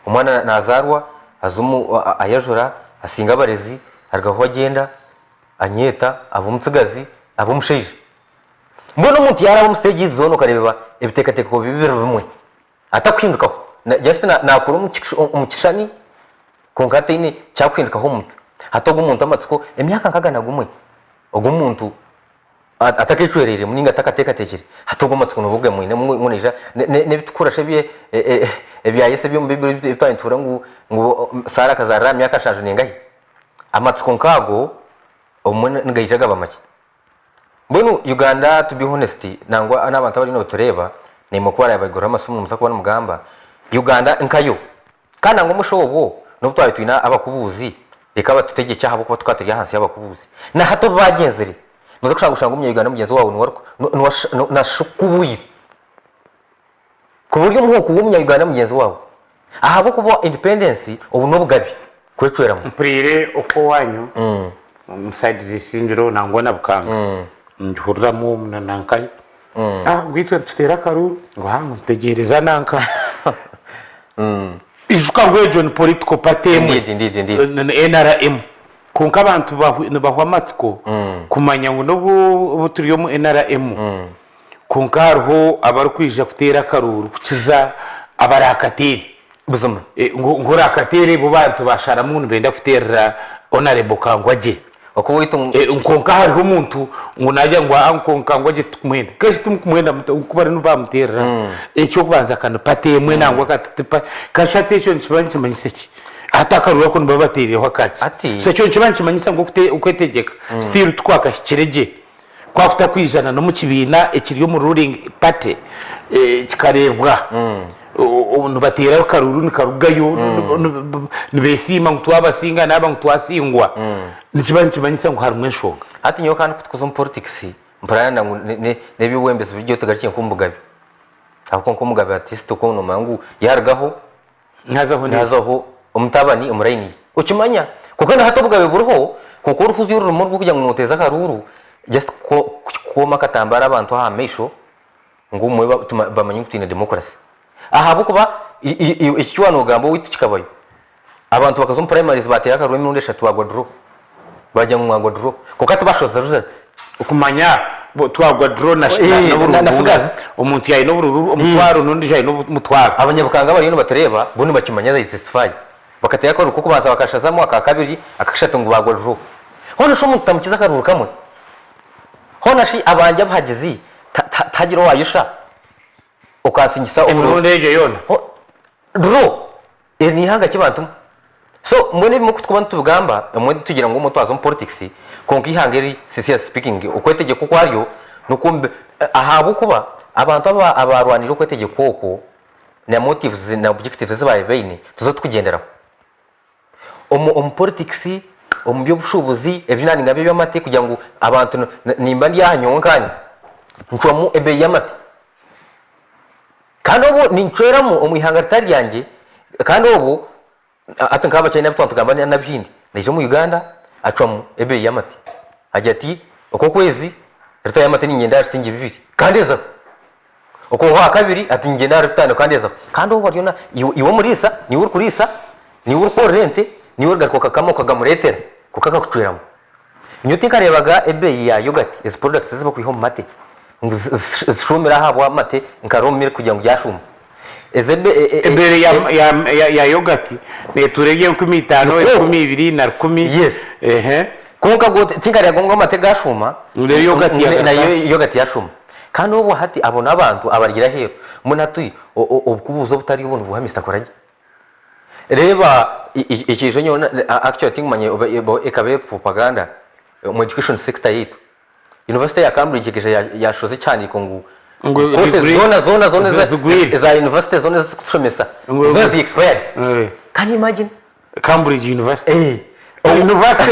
umwana nazarwa azumu ayajora asinga abarezi argaho agenda anyeta abumutsigazi abumusheje mbona umuntu yari abumustage zone ukareba ibitekateko bibiri bimwe atakwindukaho just nakura umukishani konkate ine cyakwindukaho umuntu hatoga umuntu amatsiko emyaka nkagana gumwe ubwo umuntu atakecwerere muninga atakatekekere hatoga amatsiko n'ubugwe mwine munija nebitukurashe bye ebyayese byo mbibiri bitantura ngo sara kazara myaka shanje ningahi amatsiko nkago umwe ngayijaga bamake mbona Uganda to be honest nangwa n'abantu bari no tureba nimo kwara abagora amasumu musa kubona mugamba Uganda nkayo kana ngo mushobo no butwaye twina abakubuzi reka batutege cyahabo kuba twatiriye hansi y'abakubuzi na hato bagenzere muze gushanga umye Uganda mugenzi wawe nashukubuye ku buryo muhoko w'umye Uganda mugenzi wawe ahabo kuba independence ubu no bugabi kwecwera mu prire uko wanyu side zisindiro nangwa na bukanga ndihurira mu nanankai ngwitwe tutera karuru ngo hangu tegereza nanka ijuka ngo John political party NRM kunka abantu bahwa matsiko kumanya ngo no turiyo mu NRM kunka hariho abari kwija kutera karuru kukiza abarakatiri buzuma ngo rakatere bo bantu bashara muntu benda kutera honorable kangwaje okuwita nkonka hariho umuntu ngo najya ngo ankonka ngwaje tukumwenda keshi tumukumwenda kuba no bamutera icyo kubanza kana pate mwe nangwa katatipa kashate cyo nshibanje manyiseki atakarura ko mbabateriyeho akati se cyo nshibanje manyisa ngo ukwetegeka still twaka kireje kwa kutakwijana no mu kibina ekiriyo mu ruling party kikarebwa ubu batera karuru nikarugayo nibesima ngutwabasinga naba ngutwasingwa nikibanyisa ngo harumwe nshoga ati nyo kandi kutukuza mu politics mparana ngo nebi wembese buryo tugaciye kumbugabe ako kumbugabe artist ko no mangu yargaho ntazaho umutabani umurayini ukimanya kuko na hato bugabe buruho kuko uruhuzi y'urumo rwo kujya ngo noteza karuru just ko makatambara abantu ha mesho ngo umwe bamanye kutina demokrasi ahabo kuba ikiwano gambo witukikabayo abantu bakazo primaries batera karuru mu ndeshatu bagwa draw bajya mu mwagwa draw kuko atubashoza results ukumanya twagwa draw na fugazi umuntu yayi no bururu umutwaro nundi jayi no mutwaro abanyabukanga bari no batereba bone bakimanya za testify bakatera karuru kuko baza bakashazamo akakabiri akashatu ngo bagwa draw hono sho umuntu tamukiza karuru kamwe hono shi abanje bahagezi tagiro wayusha ukasingisa umurondeje yona draw ni hanga kibantu so mwene bimo kutubana tubugamba mwe tugira ngo mutwazo mu politics konka ihangeri CCS speaking ukwetege kuko ariyo nuko ahabo kuba abantu abarwanira ukwetege koko na motives na objectives zabaye bene tuzo tukugenderaho politics byo bushubuzi ebyinani ngabe byamate kugira ngo abantu nimba ndi yahanyonkanye ncwamu ebe yamate kandi ubu nincweramo umuhangaritari yanjye kandi ubu atankaba cyane n'abitwantugamba n'abindi naje mu Uganda acwamu ebe yamate ajya ati uko kwezi rita yamate ni ngenda singi bibiri kandi eza uko wa kabiri ati ngenda rutano kandi eza kandi ubu bariona iwo murisa ni uri kurisa ni uri ko rente ni uri gakoka kamo kagamuretera kukaka kucweramo nyuti karebaga ebe ya yogurt is products ziba ku mate shumira habo amate nkaromire kugira ngo yashuma ebere ya yogurt ne turege 15 12 na 10 yes konka gote tingari gongo amate gashuma ure yogurt na yogurt yashuma kandi ubu hati abona abantu abargira hero munatuyi obukubuzo butari ubuntu buhamista koraje reba ikijo nyo actually tingmanye ekabe propaganda mu education sector yitu University ya Cambridge kije yashoze cyane kongu zona za university zone zikushomesa zone expired can you imagine Cambridge University university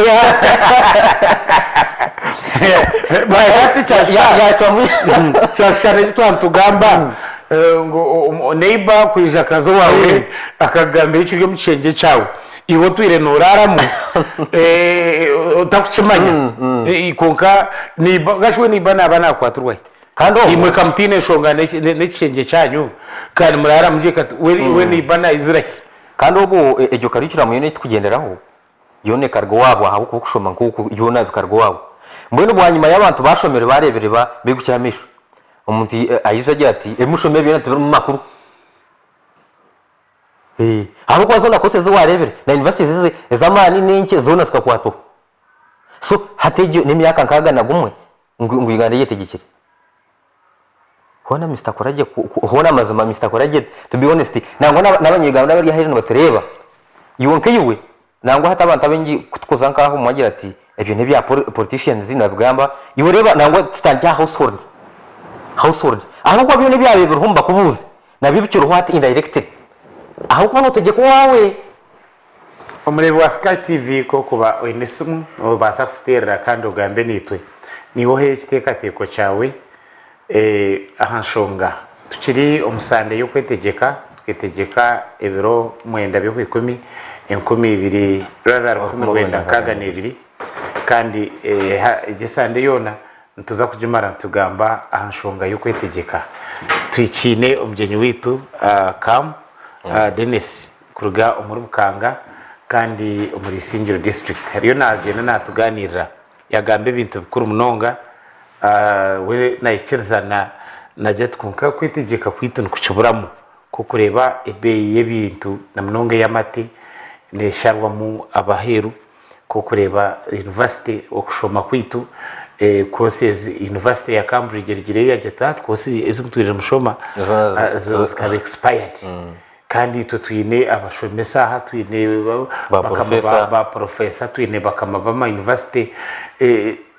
cyashare twantugamba ngo neighbor kwija kazo wawe akagambira ikiryo mucenge cyawe iwo twirenoraramo utakuchimanya ikonka ni gashwe ni bana bana kwaturwa kandi imwe kamtine shonga n'ikenge cyanyu kandi murara muje we ni bana izira kandi ubu ejyo karikira mu unit kugenderaho yone kargo wabo aho kukushoma nkuko yona bikargo wabo mbone bwanyuma y'abantu bashomere barebere bigucyamisho umuntu ayiza agira ati emushomere byo natubira mu makuru aho kwazona kose zo warebere na university zize zamani nenke zona sikakwato so hateje n'imyaka nkaga na gumwe ngo Uganda yetegekere hona Mr Korage hona mazima Mr Korage to be honest nango n'abanyeganda bari hejuru batereba yonke yiwe nango hata abantu abengi kutukoza nkaho mwagira ati ebyo ne bya politicians zinabwamba yiwe reba nango titanjya household aho kwa byo ne bya bihumba kubuze nabibiciro hwati indirectly aho kuba n'utegeko wawe umurebe wa Sky TV ko kuba oinesimu basa kutera kandi ugambe nitwe niho he kitekateko cyawe ahanshonga tukiri umusande yo kwetegeka twitegeka ebiro mwenda byo kwikumi 12 rather 12 kandi igisande yona ntuza kujimara tugamba ahanshonga yo kwetegeka twicine umjenyi witu kam Dennis kuruga umuri bukanga kandi umuri Singiro district hariyo nagenda natuganirira yagambe ibintu bikuru munonga we nayikirzana najya twunka kwitegeka kwitunu kucuburamu kukureba ebeyi y'ibintu na munonga y'amati nesharwa mu abaheru kukureba university okushoma kwitu courses university ya Cambridge rigire yajeta twose ezimutwirira mushoma zikaba expired kandi twine abashomesa ha twine ba professor twine bakama bama university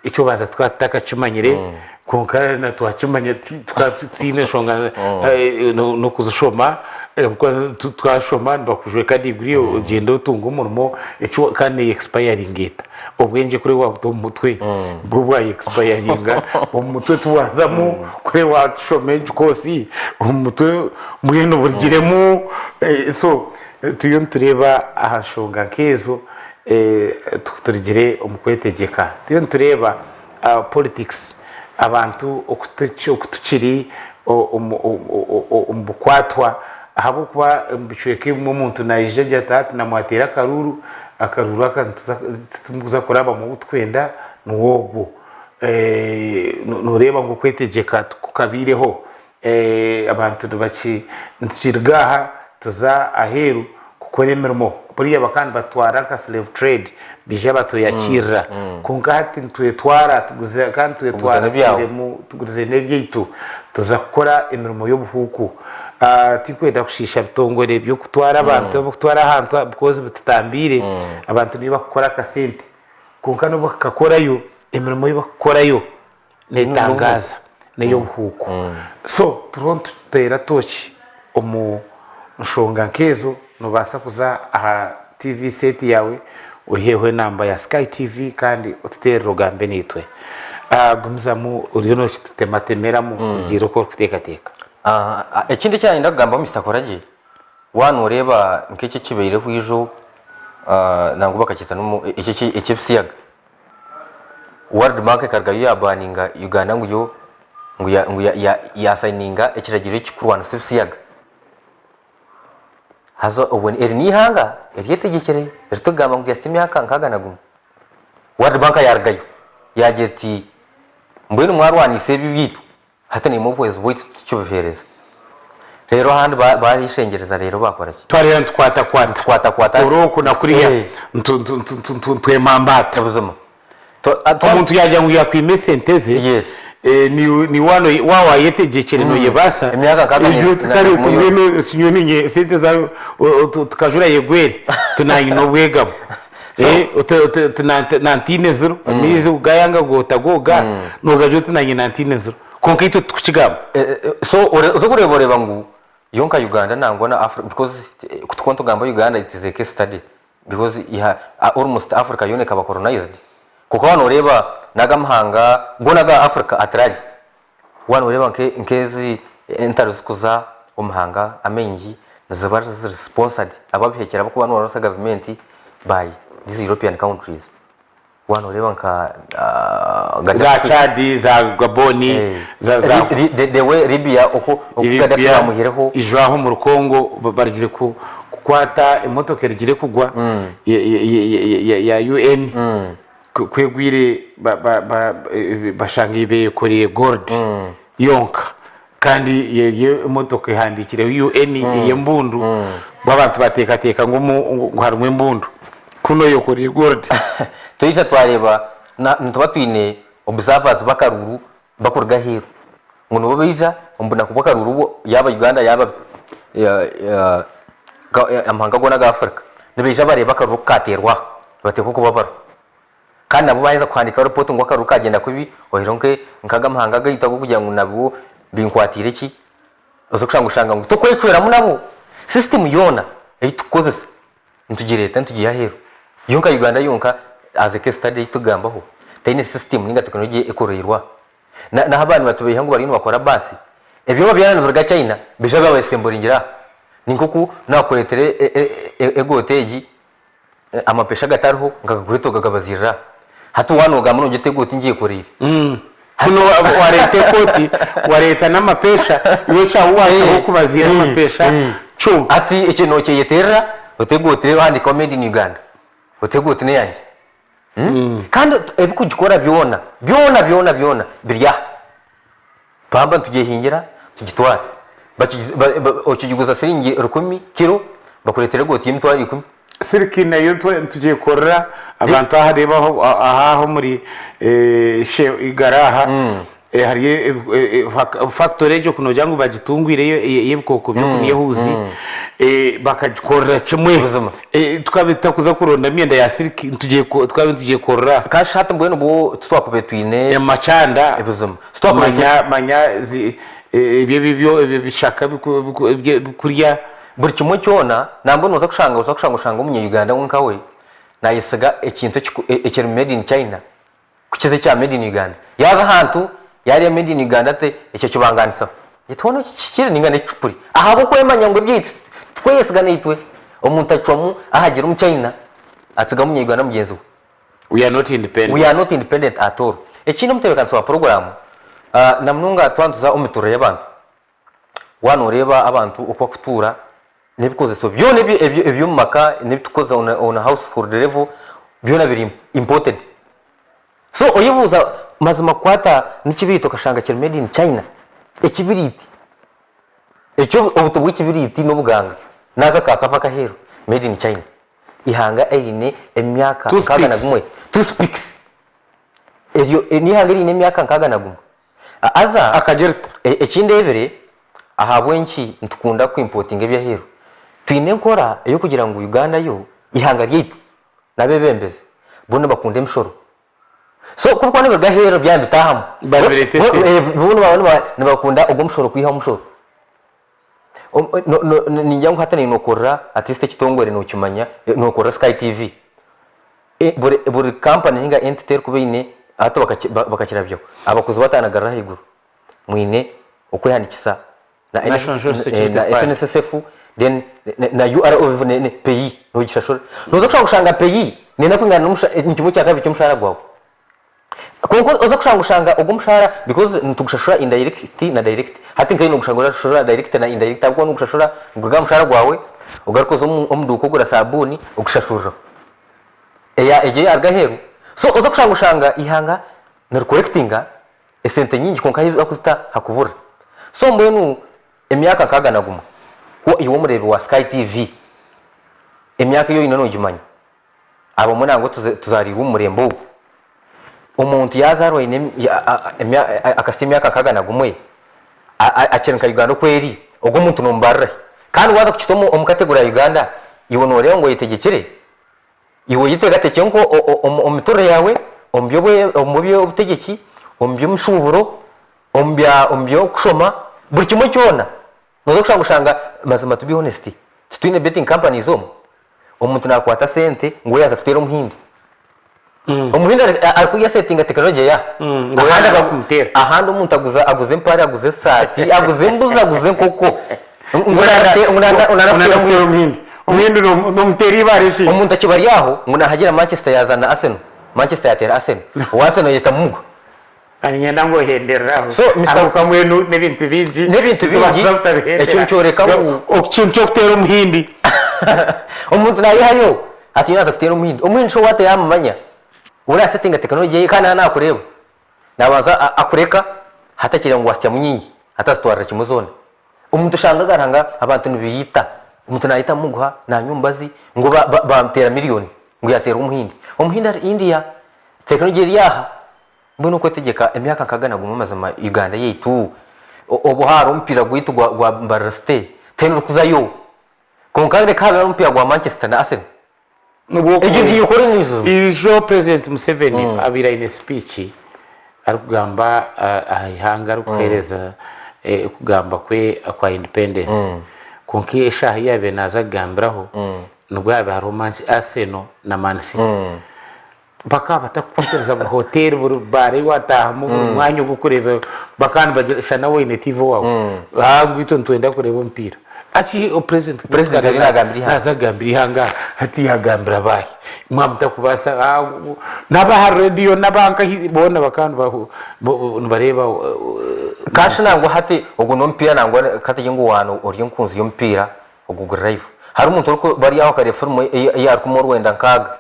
icyo baza twataka kimanyire konkara na twakimanya twatsine shonga no kuzishoma twashoma ndakujwe kandi guri ugenda utunga umurimo icyo kandi expiring geta ubwenge kuri wa mutwe bwo bwa expiringa umutwe tuwazamo kuri wa shomage kosi umutwe mwene burigiremo so tuyo tureba ahashonga kezo turigire umukwetegeka tuyo tureba politics abantu okutukiri umbukwatwa ahabo kwa mbicweke mu muntu naije jatatu na mwatera akaruru akantuza kuraba mu butwenda nuwogo nureba ngo kwetegeka kukabireho abantu baki ntsirgaha tuza aheru kukora imirimo buriya bakandi batwara ka slave trade bije batoyakira kunkati ntwetwara tuguze kandi twetwara tuguze nebyitu tuza gukora imirimo y'ubuhuku tikwenda kushisha bitongore byo kutwara abantu bakutwara ahantu because bitutambire abantu niba bakora kasente kunkano bakakorayo imirimo y'abakorayo netangaza neyo buhuku so turontera tochi nshonga nkezo nubasa kuza aha TV set yawe uhewe namba ya Sky TV kandi ututera rugambe nitwe gumzamu uriyo no kitematemera mu giro ko kutekateka ekindi cyane ndagamba Mr Korage wanu ureba nk'iki kibeire hwijo nango bakakita no iki psiyaga World Bank kargayo yabaninga Uganda ngo ya signinga ekiragiro kikurwana psiyaga hazo ubone ni hanga eriyetegekere ritugamba ngo yasimyaka nkaganagum World Bank yargayo yageti mbwene mwarwanise bibitu hatani mu kwezi bwite cyubereza rero handi barishengereza rero bakora ki twari twata uruko nakuriya twemambata buzuma umuntu yajya ngo yakwime senteze yes ni wano wawa yetegekere no yebasa ibyo tutari tumwene sinyoni sente za tukajura yegwere tunanyi no bwegamo nantine zero amizi ugayanga ngo tagoga nugaje tunanyi nantine zero konkreto tukigamba so zo kureboreba ngo yonka Uganda nango na Africa because kutkonto gamba Uganda it is a case study because almost Africa yone kaba colonized kuko hano ureba nagamhanga gonaga Africa atraje wano ureba nkezi enters kuza umhanga amengi zabar sponsored ababihekera bako bano barasa government by these European countries wano ureba nka za Chad za Gaboni za the way Libya uko ukadafira muhireho ijwaho mu Kongo barigire kwata imotoka rigire kugwa ya UN kwegwire bashanga ibekoreye gold yonka kandi yeye imotoka ihandikire UN yembundu babantu bateka ngo harumwe imbundu kuno yokoreye gold tuyisha twareba ntuba twine observers bakaruru bakorga hero ngo nubo bija mbona kuba karuru yaba Uganda yaba amahanga gona ga Africa nibija bareba karuru katerwa bateko kubabara kandi nabo baheza kwandika report ngo karuru kagenda kubi ohironke nkaga amahanga gahita kugira ngo nabo binkwatire ki uzokushanga ngo tokwecwera munabo system yona eyitukoze ntugireta ntugiye hero yonka Uganda yonka as a case study tugambaho tayine system ninga technology ekoroyirwa na abantu batubiye ngo bari no bakora basi ebyo babyana n'urga China bija bawesemburingira ninkuku nakoretere egoteji amapesha gatariho ngagurito gagabazira hatu wanoga muno giteguti ngiye kurira hano warete koti wareta n'amapesha iyo cha uwaho kubazira amapesha cyo ati ikintu cyeyetera uteguti wandi comedy in Uganda uteguti ne yanje kandi ebikugikora byona birya pamba tugiye hingira tugitwara okigiguza siringi 10 kilo bakuretera goti y'imtwari 10 siriki nayo tugiye korera abantu aharebaho ahaho muri igaraha hari factory yo kuno jangu bagitungwireyo yebikoko byo kunyehuzi bakagikorera kimwe tukabita kuza kuronda imyenda ya siriki tugiye korera kashata mbwene bo twakubetwine amacanda ebuzuma manya ibyo bishaka kurya buri kimwe cyona nambone uza kushanga umunye Uganda nkawe nayisiga ikintu ekiri made in China kukize cya made in Uganda yaza hantu yari made in Uganda te icyo kibanganisa yitwono kikiri ninga necupuri ahabo ko emanya ngo byitse twesiga nitwe umuntu acwamu ahagira mu China atiga munye Uganda mugenzi we are not independent at all ekino mutebekanso wa program namnunga twantuza umiture y'abantu wanoreba abantu uko kutura nebikoze so byone ebyo maka nebitukoza on a household level byona biri imported so oyibuza mazima kwata nikibito kashanga kiri made in China ekibiriti ekyo obuto bw'ikibiriti n'ubuganga naka kakava kahero made in China ihanga erine emyaka kaga na gumwe two speaks ebyo ni hanga erine emyaka kaga na gumwe aza akajerta ekindebere ahabwenki ntukunda ku importing ebya hero twine nkora yo kugira ngo Uganda yo ihanga ryitu nabebembeze bone bakunda emshoro so kuko niba gahero byanditahamu barberete buno babone nibakunda ubwo mshoro kwiha mshoro ninjya ngo hatane nokora artiste kitongore no kimanya nokora Sky TV buri company hinga entity kubine ato bakakira byo abakozi batanagarra higuru mwine ukwihandikisa na SNSSF then na URO ne pays no gishashora no gushanga pays ni nako ngana n'ikimo cya kabiri cy'umushara gwawe kuko uza gushanga ubwo mushara because ntugushashura indirect na direct hati nkaino gushangura shura direct na indirect abwo no gushashura nguga mushara gwawe ugarukoza umduko gura sabuni ugushashura eje argaheru so uza gushanga ihanga na correctinga esente nyingi konka yakusta hakubura so mbwenu emyaka kaga naguma ko iwo murebe wa Sky TV emyaka yo inano gimanya abo munango tuzarira umurembo umuntu yazarwa akasti emyaka kaga nagumwe akenka Uganda kweri ubwo muntu nombarra kandi waza kuchitomo omukategura Uganda iwo noreo ngo yitegekere iwo yitegateke ngo omitore yawe ombyo ubutegeki ombyo mushuburo ombyo kushoma buri kimwe cyona nozo gushanga mazima to be honest twine betting companies omuntu nakwata sente ngo yaza kutera umuhindi umuhindi akuya setting technology ya ahanda bakumutera ahanda umuntu aguze mpari aguze sati aguze mbuza aguze koko unarafite umuhindi no muteri bareshi umuntu akibari yaho ngo nahagira Manchester yazana Arsenal Manchester yatera Arsenal Arsenal yita mugo anyenda ngo henderaho so aruka mwenu n'ibintu bingi ecyo cyoreka okintu cyo gutera umuhindi umuntu nayihayo ati naza kutera umuhindi sho wate yamanya ura setting technology kana nakureba nabaza akureka hatakira ngo wasya munyingi hatasitwara kimuzone umuntu shangagaranga abantu nibiyita umuntu nayita muguha na nyumbazi ngo bamtera miliyoni ngo yatera umuhindi ari India technology yaha mbona uko tegeka emyaka kagana gumamaza Uganda yitu obuharo mpira gwitu gwa Mbarste tenu kuzayo konkande kabe mpira gwa Manchester na Arsenal ejindi yukore nizo ijo president Museveni abira in speech arugamba ahanga rukereza kugamba kwe kwa independence konki esha yabe naza gambiraho nubwo yabe hari Arsenal na Man City baka batakukonsereza mu hotel bare wataha mu mwanya gukureba bakani bashana we TV wawe ngwito ntwenda kureba mpira achi o president nazagambiri hanga hati yagambira bahi mwamta kubasa naba radio nabanka bona bakani bareba kashi nango hati ubwo no mpira nango kati ngo wano uri nkunzi yo mpira ubwo live hari umuntu uko bari aho kare forum ya kumor wenda nkaga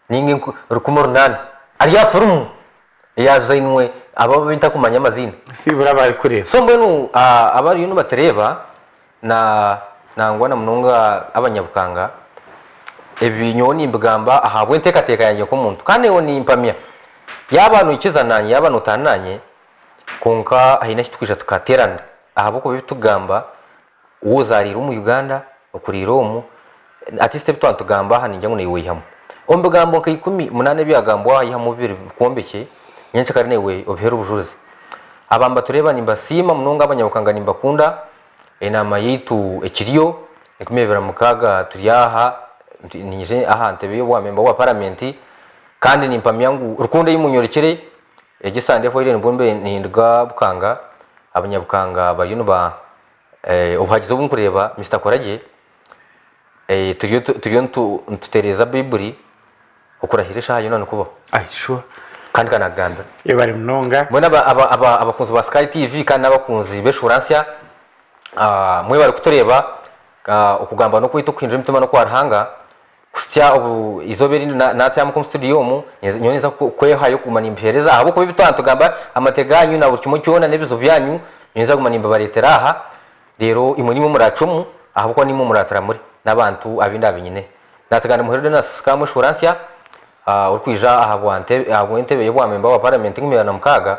ningi rukumor nan ari ya forum ya zainwe abo binta kumanya amazina sibura bari kureba so mbenu abari yuno batereba na nangwana munonga abanyabukanga ebinyoni imbugamba ahabwe ntekateka yanjye ko muntu kandi woni impamya yabantu ikizananye yabantu utananye konka ahina kitwisha tukaterana ahabuko bitugamba wozarira mu Uganda okuriromu ati step to antugamba haninjya ngo niwe ombugambo nke 18 byagambo ayihamu bibiri kombeke nyenche kare newe obihera ubujuruzi abamba tureba nimba sima munonga abanyabukanga nimba kunda enama yitu ekiriyo ekumebera mukaga turiyaha nije ahante wa member wa parliament kandi nimpamya ngo rukunde yimunyorekere egisande fo irene bombe nindga bukanga abanyabukanga bayino ba uhagize bunkureba Mr Korage turiyo ntutereza Bible ukurahirisha hayo none kuba sure kandi kanaganda bari munonga mbona abakunzi ba Sky TV kandi abakunzi b'Assurance mwe bari kutureba ukugamba no kwita kwinjira imitima no kwarahanga kusya izoberi natya mu studio mu nyoniza kwehayo kumana impereza abo ko bitantugamba amateganyu na bucimo cyona nebizo byanyu nyoniza kumana imba baretera aha rero imunimo muracumu aho ko nimo muratara muri nabantu abinda binyine natagana muherode na Sky Assurance urkwija ahabwante ntebe yebwa member wa parliament nk'imira mukaga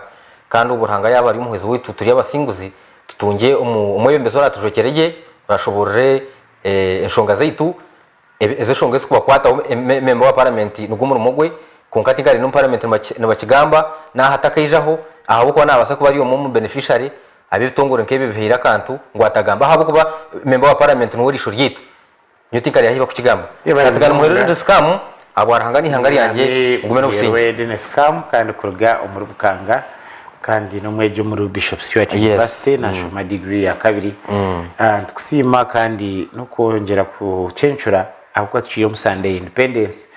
kandi uburhanga yabari umuhezi witu turi abasinguzi tutunge umwebembezo ratujokereje urashoborere enshonga zaitu ezeshonga sikuba kwata member wa parliament nugumura umugwe konkati ngari no parliament n'abakigamba na hatakayijaho aho ko nabasa kuba ari mu beneficiary abitongore nkebe bihira kantu ngo atagamba aho kuba member wa parliament n'urisho ryitu nyotikari yahiba kukigamba atagana muherere scam abwarahanga ni hangari yanje ngume no gusinya wede scam kandi kurga umurubukanga kandi no mwejo muri Bishop Stewart University national degree ya kabiri kusima kandi no kongera ku cencura ahubwo tuciye mu Sunday Independence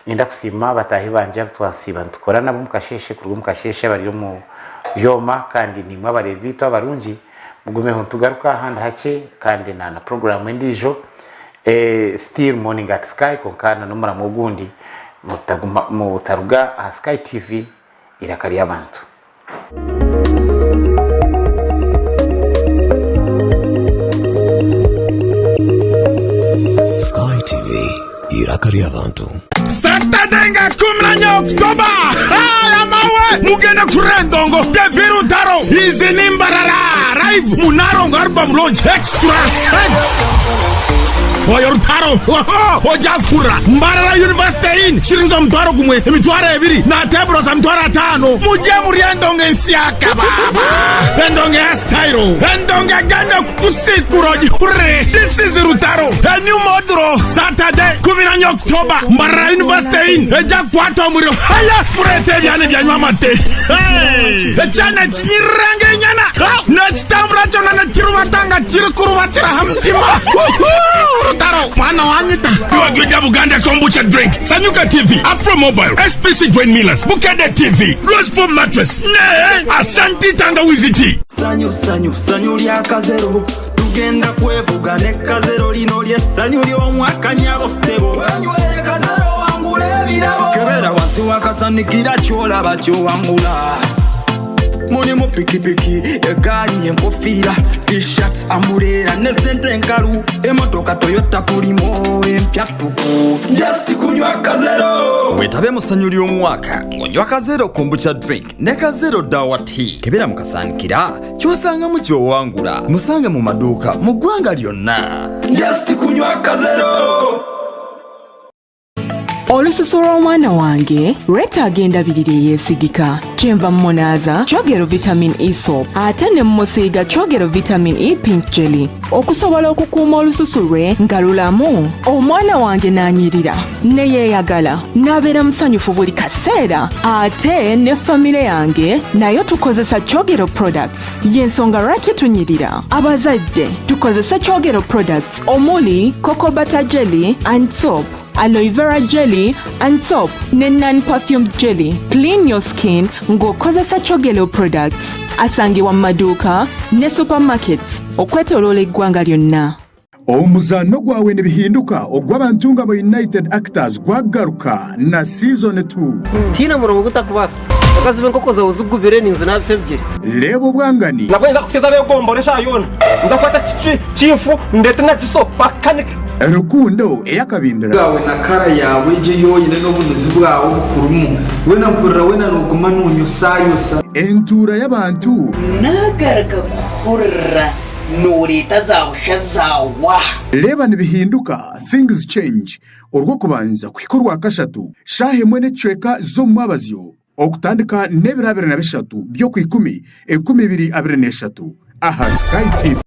ninda kusima batahi banje twasiba tukorana bumukasheshe kurwa mukasheshe bari mu yoma kandi nimwe abarezi bito abarungi mugume ho tugaruka handi hake kandi na program ndijo still morning at Sky konkana no mura mugundi mutaruga Sky TV irakari abantu Sky TV irakari abantu Saturday nga 10 Oktoba amawe mugenda kurendongo Deviru Daro izi nimbarara live munarongo album launch extra Oyo rutaro ojakura Mbarara University shirinzo mtwaro kumwe emitwaro ebiri na tebro za mtwaro 5 muje muriendonge nsiaka baba endonge astairo endonge ganda kusikuro jure this is rutaro a new modro Saturday 10 Oktoba Mbarara University ejakwato muri haya murete byane byanywa mate echana chirange nyana nachtamra chona na chirubatanga chirukurubatira hamtima Taro, mwana wanyita. Yuagwida Buganda kombucha drink. Sanyuka TV, Afro Mobile, SPC Join Millers, Bukede TV, Roseful Mattress, ne, Asanti Tangawizi Tea. Sanyu, liaka zero. tugenda kwevuga ne kazero lino lyessanyu ly'omwaka nyabo ssebo wenywere kazero wangula ebirabo kebera wansi wakasanikira kyolaba kyowangula mulimu pikipiki egaali enkofiira t-shirts ambuleera ne sente enkalu emotoka toyota pulimo empya tuku just kunywa kazero wetabe mu ssanyu ly'omwaka ng'onywa kazero kombucha drink ne kazero dawa tea kebera mukasaanikira kyosangamu kyowangula musange mu maduuka mu ggwanga lyonna just kunywa kazero. olususu lw'omwana wange lwetaaga endabirira eyeesigika kyenva mmonaaza kyogero vitamin e soap ate ne mmusiiga kyogero vitamin e pink jelly okusobola okukuuma olususu lwe nga lulamu omwana wange n'anyirira ne yeeyagala n'abeera musanyufu buli kaseera ate ne famire yange nayo tukozesa kyogero products y'ensonga lwaki tunyirira abazadde tukozesa kyogero products omuli cocoa butter jelly and soap, aloe vera jelly and soap ne non-perfumed jelly. Clean your skin ng'okozesa kyogero products. Asangibwa mu maduuka ne supermarkets okwetooloola eggwanga lyonna. Omuzaano gwawe ne bihinduka ogw'abantu nga mu United Actors gwagaruka na season 2 tina murongo gutakubasa akazibe nkoko zawe zigubire ninze nabisebye lebo bwangani nakweza kuteza begomboresha yona ndakwata chifu ndete na jiso pakanik rukundo eyakabindira gawe na kara yawe je yoyine n'obunuzi bwawe bukurumu wena mpurira wena noguma nonyosayosa entura y'abantu nagaraka kuhurira noreta zawusha zawa leba nibihinduka things change urwo kubanza kwikorwa kashatu shahe mwene chweka zo mwabazyo okutandika nebirabira na bishatu byo ku 10 aha Sky TV.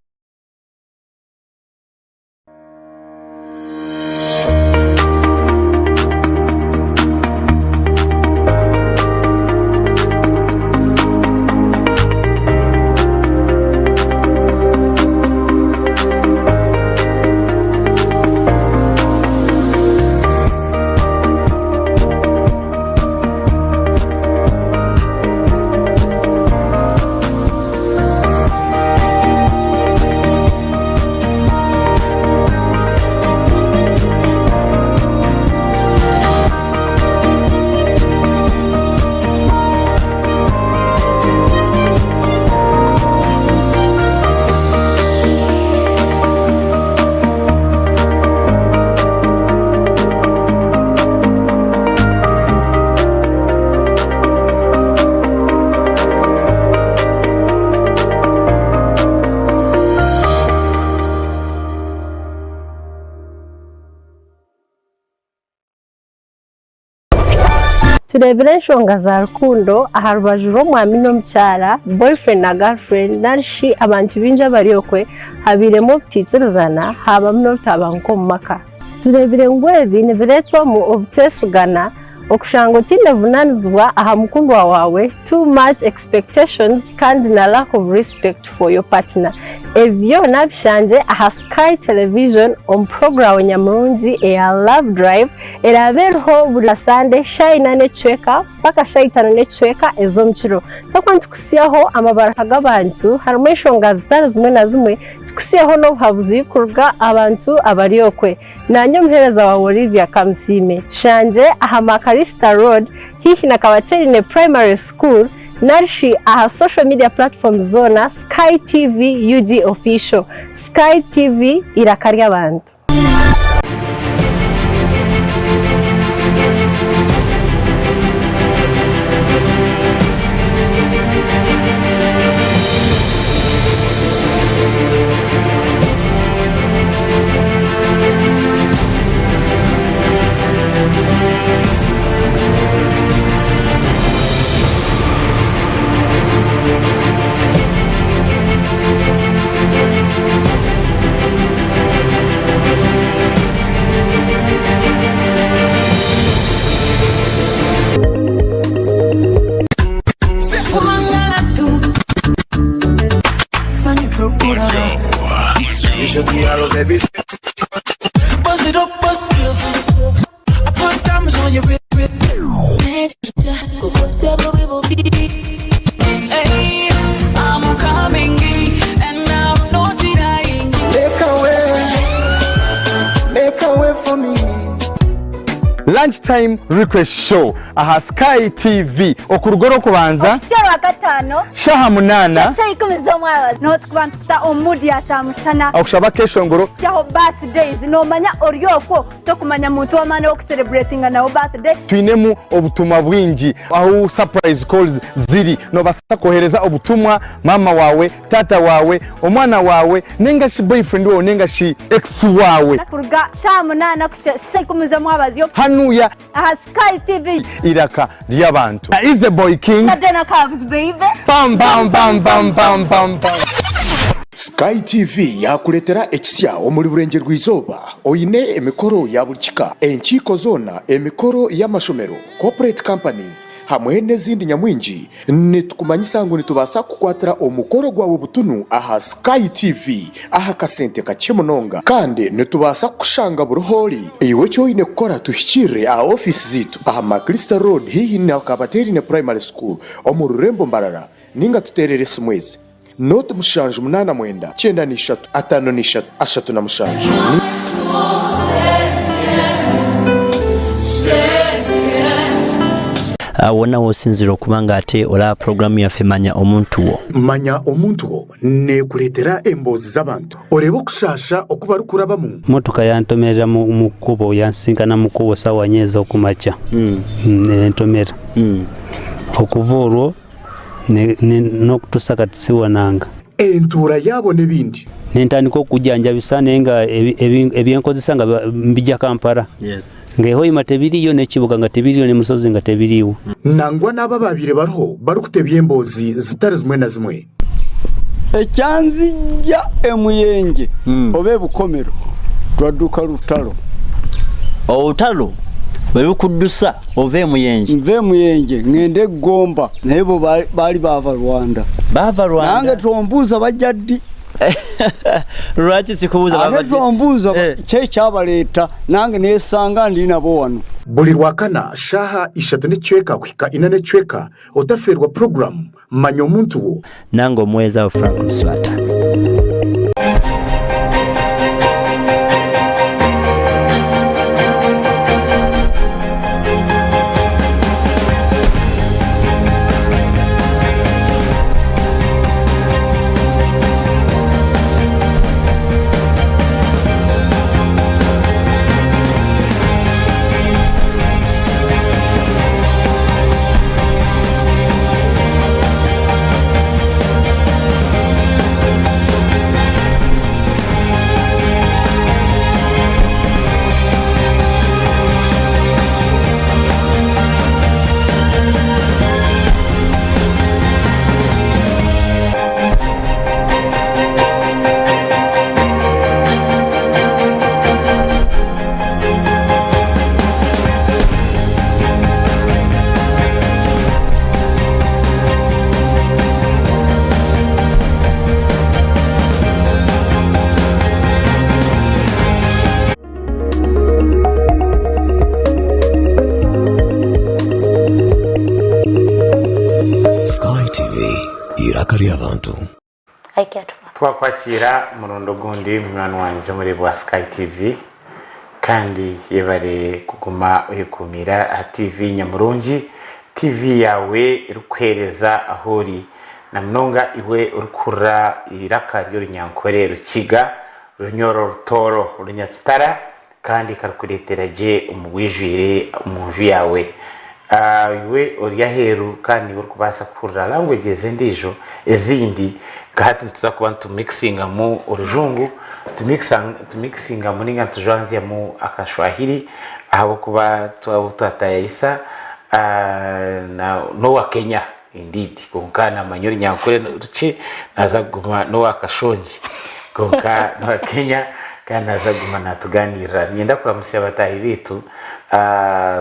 turebere enshonga za rukundo aha rubaju rw'omwami n'omukyara boyfriend na girlfriend narishi abantu bingi abari okwe habiremu obutiikirizana habamu n'obutabanguka omu maka turebere ngu ebi nibireetwamu obuteesigana okushanga otinevunaanizibwa aha mukundwa wawe too much expectations kandi na lack of respect for your partner ebyo nabishanje aha Sky Television omu programu nyamurungi eya Love Drive erabeerho buri Sunday shayina n'ecweka mpaka shayitano n'ecweka ez'omukiro sakwa tukusiyaho amabara g'abantu harimu enshonga zitari zimwe na zimwe tukusiyaho n'obuhabuzi kuruga abantu abari okwe nanye omuheereza wawe Olivia Kamusime tushanje aha Makarista Road hihi na Kabaterine Primary School narishi aha social media platforms zona Sky TV UG Official. Sky TV irakari abantu. lunchtime request show aha Sky TV okurugoro kubanza Sero gatano shaha munana Sasha ikumizo mwawa no twanta omudi atamushana akushaba keshongoro Syaho birthdays no manya oryoko to kumanya muntu wamane wo celebrating na birthday twinemu obutumwa bwingi aho surprise calls ziri no basa kohereza obutumwa mama wawe tata wawe omwana wawe nenga shi boyfriend wawe nenga shi ex wawe kuruga shamunana kusha ikumizo mwabaziyo hanuya aha Sky TV iraka ry'abantu is the boy king Nadena Cavs baby bam bam bam bam bam bam bam. Sky TV yakuletera ekisya omuli burenge rw'izoba oyine emikoro ya bulikika enkiko zona emikoro y'amashomero corporate companies hamwe n'ezindi nyamwingi nitukumanyisa ngo nitubasa kukwatira omukoro gwawe butunu aha Sky TV aha kasente kachemunonga kandi nitubasa kushanga buruhori iwe cyoyine kukora tuhikire aha office zitu aha Makrista Road hihi na Kabateri na Primary School omururembo mbarara ninga tuterere simwezi Note mushanju munana mwenda chenda ni shatu atano ni shatu ashatu na mushanju wona wosinzira okubanga ate ola programu yaffe manya omuntu wo manya omuntu wo ne kuletera embozi z'abantu oreba okushasha okuba rukurabamu motoka yantomerera mu kubo yansinkana mu kubo sawa nyeza okumacha nentomera okuva olwo n'okutuusa kati siwonanga entuura yabo n'ebindi nentandika okujanjabisa naye nga ebyenkozesa nga mbijja Kampala ng'ehoima tebiriyo n'ekibuga nga tebiriyo n'emusozi nga tebiriwo nangwa n'aba babire bariho barikutebya emboozi zitari zimwe na zimwe ekyanzijja emuyenje oba ebukomero twadduka lutalo olutalo webikuddusa ove muyenje nve muyenje ngende Egomba naye bo bali bava Rwanda nange tombuuza bajja ddi lwaki sikubuuza ate tombuuza kye kyabaleeta nange neesanga ndi nabo wano buli lwakana shaha 3:40 kuhika 4:40 otaferwa program manya omuntu wo nange omweza Frank Mswata twakwakira murundo gundi mwana wanje muri bwa Sky TV kandi yebare kuguma uyikumira TV Nyamurungi TV yawe irukwereza ahori na mnonga iwe urukura iraka ryo runyankore rukiga runyoro rutoro runyakitara kandi karukuretera je umugwijire umunju yawe iwe oryaheru kandi urukubasa kurra languages ndijo ezindi gahati tuza kuba mixinga mu urujungu tumixinga muri nga tujanzia mu akashwahili aho kuba twatayisa no wa Kenya indeed konkana manyori nyankore ruce naza guma no wa kashonji konka no wa Kenya kandi naza guma natuganira nyenda kuramutsa abatayi bitu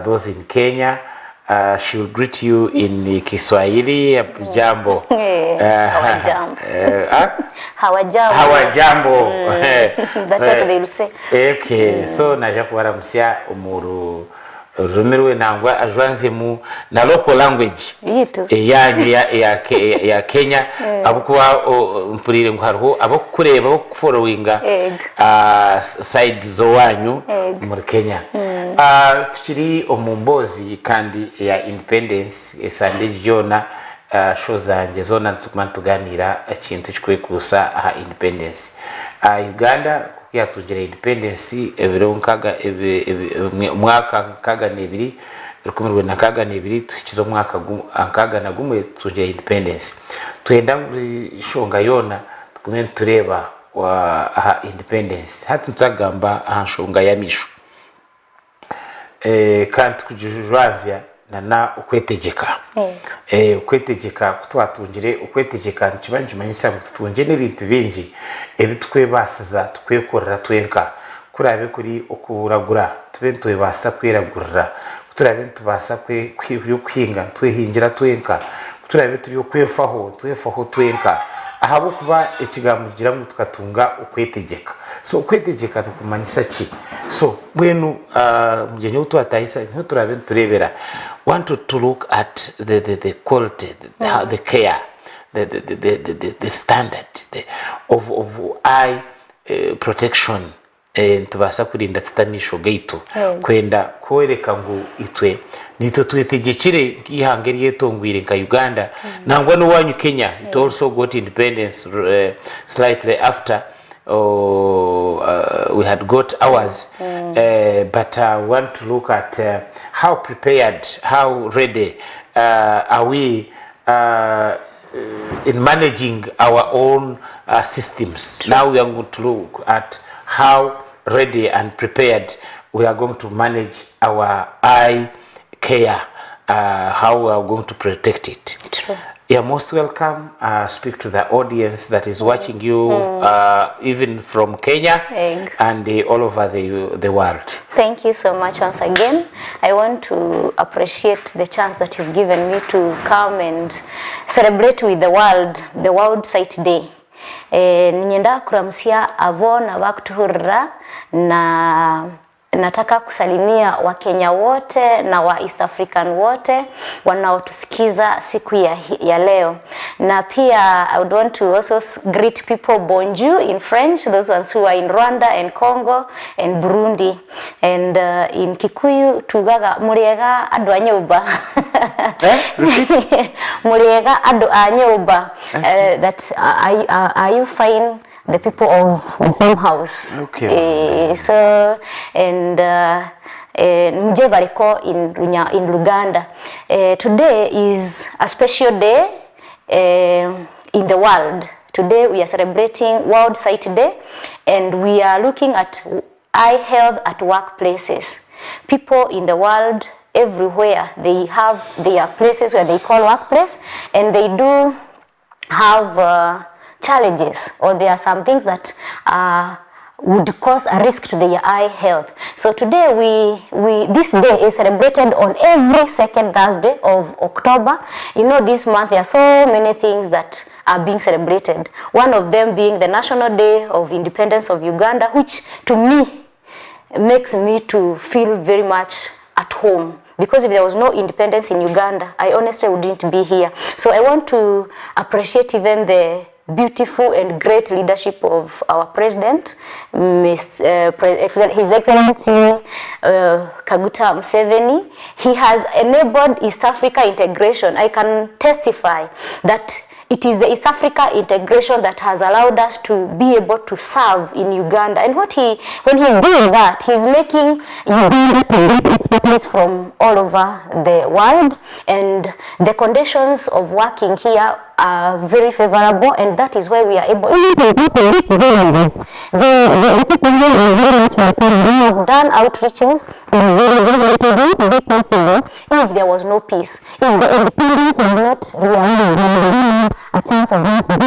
those in Kenya. She will greet you in Kiswahili. Jambo. Hawajambo. That's what they will say. Okay. So naja kuwaramsia umuru ururimi rwe nangwa ajwanzemu na local language yanyu ya Kenya abukuba mpurire ngo hariho abakureba abakufollowinga side zo wanyu muri Kenya. Tukiri omumbozi kandi ya independence Sunday jona show zanjye zona tukuma tuganira ikintu kikwekusa aha independence. Uganda yatungire independence ebironkaga mwaka kaga nebiri 2022 tukizo mwaka ankaga na gumwe tungire independence. Twenda muri shonga yona tukume tureba wa aha independence hatu nsagamba aha shonga ya misho kandi kujujwanzya na ukwetegeka ukwetegeka kutwatungire ukwetegeka nkibanjye manyisa tutunge n'ibintu bingi ebitwebasiza tukwekorera twenka kurabe kuri okuragura tube twebasa kwiragurira turabe tubasa kwinga twehingira twenka turabe turi kwefaho twenka ahabo kuba ikigamugira ngo tukatunga ukwetegeka. So ukwetegeka nukumanyisa ki? So bwenu mugenyo utwatahisa nko turabe turebera want to look at the quality, the care, the standard of eye protection tubasa kurinda tutamisho gaitu kwenda kwereka ngo itwe nito twetegekire nkihangeriye tongwire nka Uganda nangwa no wanyu Kenya. It also got independence slightly after we had got ours, but I want to look at how prepared, how ready are we in managing our own systems. Now we are going to look at how ready and prepared we are going to manage our eye care, how we are going to protect it. True. You're most welcome. Speak to the audience that is watching you, even from Kenya and all over the world. Thank you so much once again. I want to appreciate the chance that you've given me to come and celebrate with the World Sight Day. Ninyenda kuramsia abona bakutuhurira na nataka kusalimia Wakenya wote na wa East African wote wanaotusikiza siku ya leo. Na pia I would want to also greet people bonjour in French, those ones who are in Rwanda and Congo and Burundi. And in Kikuyu tugaga muriega adu anyuba. Muriega adu anyuba. That are you fine? The people of the same house. Okay. So and mje bariko in Luganda. Today is a special day in the world. Today we are celebrating World Sight Day, and we are looking at eye health at workplaces. People in the world everywhere, they have their places where they call workplace, and they do have challenges, or there are some things that would cause a risk to their eye health. So today this day is celebrated on every second Thursday of October. You know, this month there are so many things that are being celebrated. One of them being the National Day of Independence of Uganda, which to me makes me to feel very much at home. Because if there was no independence in Uganda, I honestly wouldn't be here. So I want to appreciate even the beautiful and great leadership of our president, His Excellency Kaguta Museveni. He has enabled East Africa integration. I can testify that it is the East Africa integration that has allowed us to be able to serve in Uganda. And when he's doing that, he's making Uganda expertise from all over the world. And the conditions of working here are very favorable, and that is why we are able have done outreaches if there was no peace. If the independence was not real, a chance of us as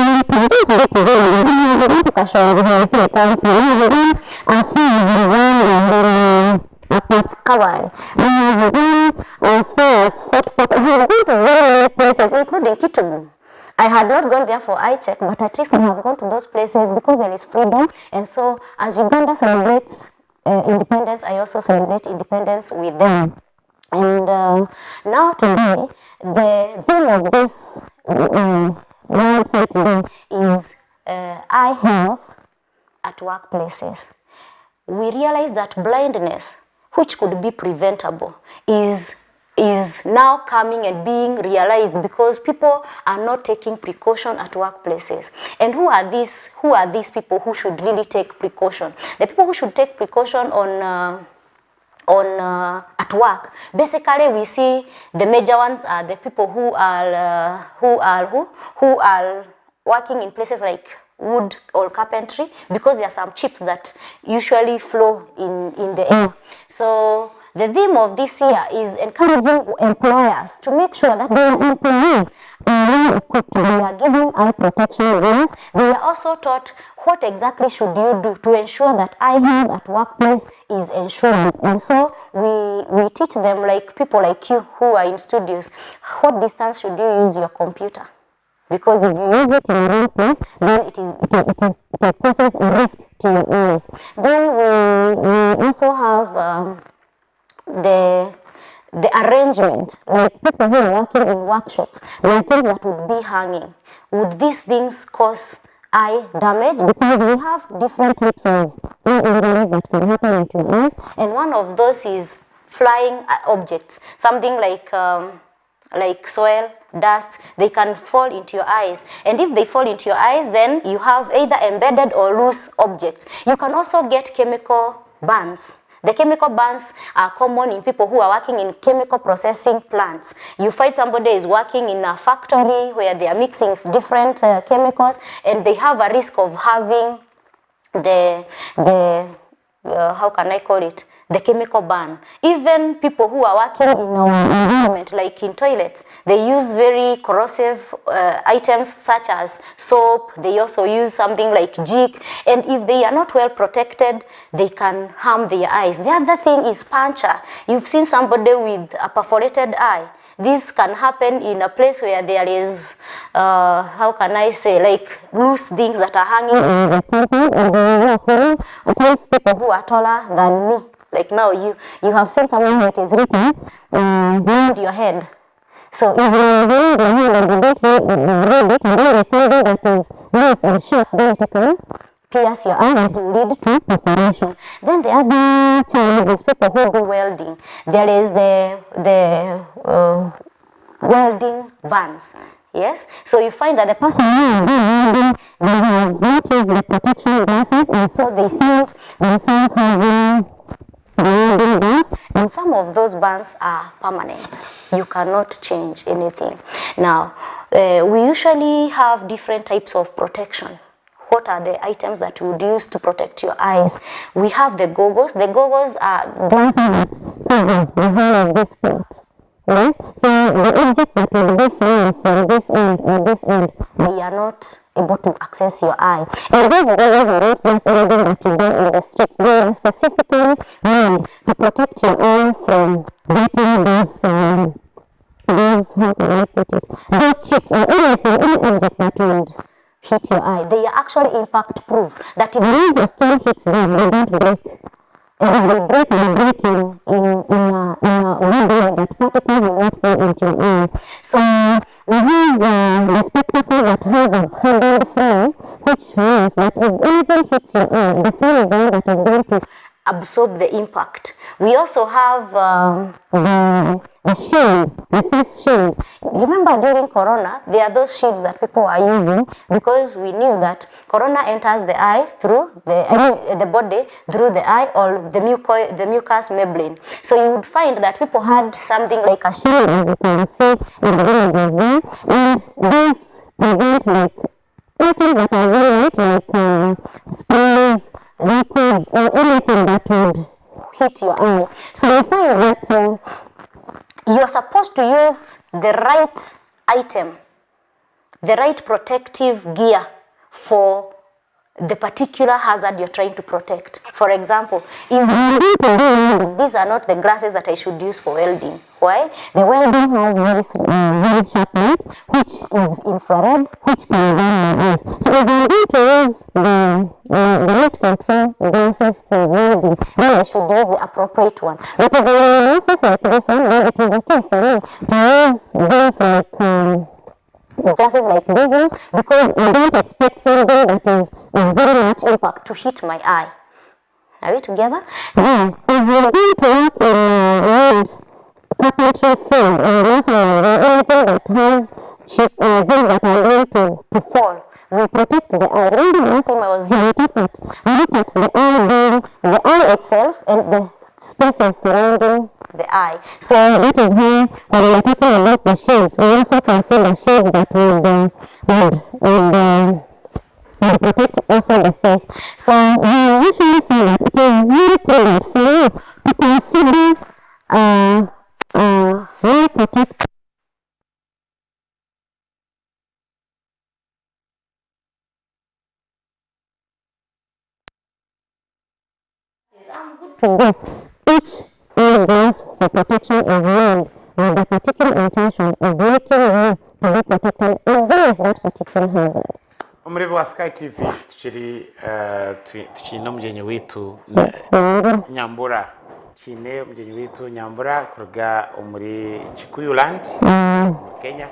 far as places, including Kitugu. I had not gone there for eye check, but at least I have gone to those places because there is freedom. And so, as Uganda celebrates independence, I also celebrate independence with them. And now today, the theme of this website today is eye health at workplaces. We realize that blindness, which could be preventable, is now coming and being realized because people are not taking precaution at workplaces. And who are these people who should really take precaution? The people who should take precaution at work, basically we see the major ones are the people who are working in places like wood or carpentry, because there are some chips that usually flow in the air. So the theme of this year is encouraging employers to make sure that their employees are well equipped. They are given eye protection rings. They are also taught what exactly should you do to ensure that eye health at workplace is ensured. And so we teach them, like people like you who are in studios, what distance should you use your computer? Because if you use it in the wrong place, then it poses a risk to your eyes. Then we also have the arrangement, like people who are working in workshops, there are things that would be hanging. Would these things cause eye damage? Because we have different types of eye injuries that can happen into your eyes, and one of those is flying objects, something like soil, dust. They can fall into your eyes, and if they fall into your eyes, then you have either embedded or loose objects. You can also get chemical burns. The chemical burns are common in people who are working in chemical processing plants. You find somebody is working in a factory where they are mixing different chemicals, and they have a risk of having how can I call it? The chemical burn. Even people who are working in our environment, like in toilets, they use very corrosive items such as soap. They also use something like jig, and if they are not well protected, they can harm their eyes. The other thing is puncture. You've seen somebody with a perforated eye. This can happen in a place where there is, how can I say, like loose things that are hanging in the carpet, and at least people who are taller than me. Like now, you have seen someone that is written behind your head. So if you are behind your head and you don't read it, and there is something that is loose and short, then it can pierce your eye and will lead to perforation. Then the other type is people who do welding. There is the welding burns. Yes, so you find that the person who is doing welding, they have not used the protection glasses, and so they find themselves having burns, and some of those burns are permanent. You cannot change anything. Now, we usually have different types of protection. What are the items that you would use to protect your eyes? We have the goggles. The goggles are glasses that cover the whole of this part. Yes? So the objects that will be flying from this end or this end, they are not able to access your eye. And these goggles are not just anything that you get in the street. They are specifically made to protect your eye from getting those, how can I put it, those chips or anything, any object that would hit your eye. They are actually impact proof, that if the stone hits them, they don't break. And if they break, they break in a way that particles will not fall into your eye. So we have the spectacle that has a handled frame, which means that if anything hits your eye, the frame is the one that is going to absorb the impact. We also have the shield, the face shield. Remember during Corona, there are those shields that people are using because we knew that Corona enters the eye through the body through the eye or the mucous membrane. So you would find that people had something like a shield, as you can see in the images there, and this prevent like items that are very light, like sprays, liquids, or anything that would hit your eye. So we find that you're supposed to use the right item, the right protective gear for the particular hazard you're trying to protect. For example, if these are not the glasses that I should use for welding. Why? The welding has very sharp light, which is infrared, which can burn my eyes. So if I'm going to use the light control glasses for welding, then I should use the appropriate one. But if I'm in an office like this one, then it is okay for me to use these glasses like these ones, because I don't expect something that is very much impact to hit my eye. Are we together? Then, if you're going to work in carpentry field or masonry or anything that has things that are going to fall, we protect the eye. Remember the last time I was here, we looked at the eye, the eye itself and the spaces surrounding the eye. So that is why when we are talking about the shades, we also consider shades that will protect also the face. So we usually say that it is very prudent for you to consider very protect. Each eyeglass for protection is made with the particular intention of making you to be protected against that particular hazard. Umurebe wa Sky TV tukine mjenyi witu Nyambura kine mjenyi witu Nyambura kuruga muri Chikuyuland Kenya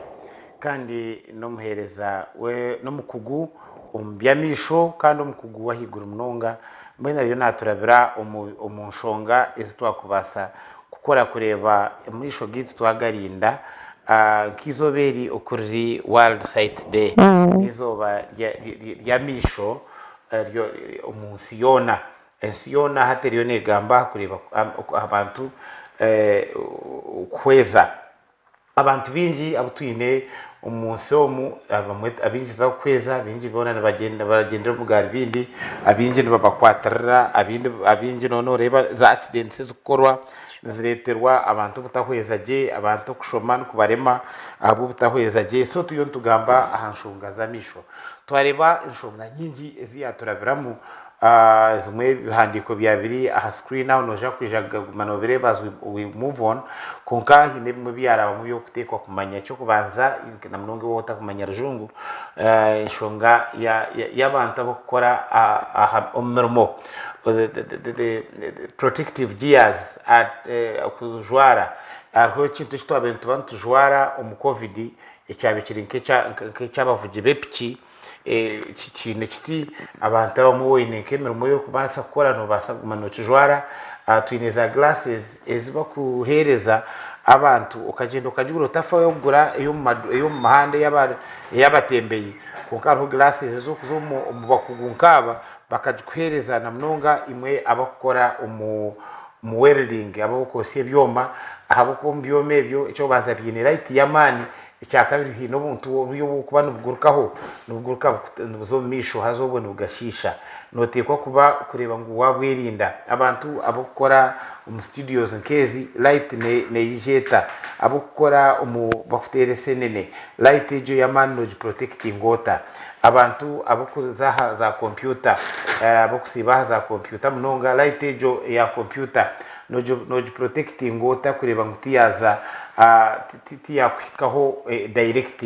kandi nomuhereza we nomukugu umbyamisho kandi umukugu wahigura munonga mbena ryo naturabira umunshonga izitwakubasa gukora kureba murisho gitu twagarinda kizoberi ukuri World Sight Day izoba ya misho ryo umunsiyona ensiyona hateriyo negamba kureba abantu kweza abantu bingi abutwine umunsomu abinji bakweza binji bona bagendera mu gari bindi abinji babakwatarira abinji none reba za accidents zikorwa zireterwa abantu butahweza je abantu kushoma no kubarema abo butahweza je so tuyo tugamba ahanshunga za misho twareba inshunga nyingi eziyaturabiramu zimwe bihandiko byabiri aha screen aho noja kwijaga manobere bazwi we move on konka hine bimwe byaraba mu byo kutekwa kumanya cyo kubanza na mnonge wota kumanya rujungu inshunga y'abantu abakora umurimo the protective gears at kujwara aho kintu cyo abantu bantujwara covid ecyabikiri nk'icyabavugi bepiki kine kiti abantu abamuwine kemerimo yo kubasa gukora no basa gumano kijwara twineza glasses eziba kuhereza abantu ukagenda ukajugura utafa yo kugura iyo mahande yabatembeye kunkaro glasses zo kuzumu bakugunkaba bakajikuhereza na mnonga imwe abakora mu welding abakose byoma ahabukumbiyome byo icyo banza byine light yamani icyakabiri hino buntu yo kubana ubugurukaho n'ubuguruka zo misho hazobona ugashisha notekwa kuba kureba ngo wabwirinda abantu abukora studios nkezi light ne yijeta abukora bafutere senene light ejo yamano protecting water abantu abukuza za computer abukusiba za computer mnonga light ejo ya computer no protecting water kureba ngutiyaza titi kwikaho direct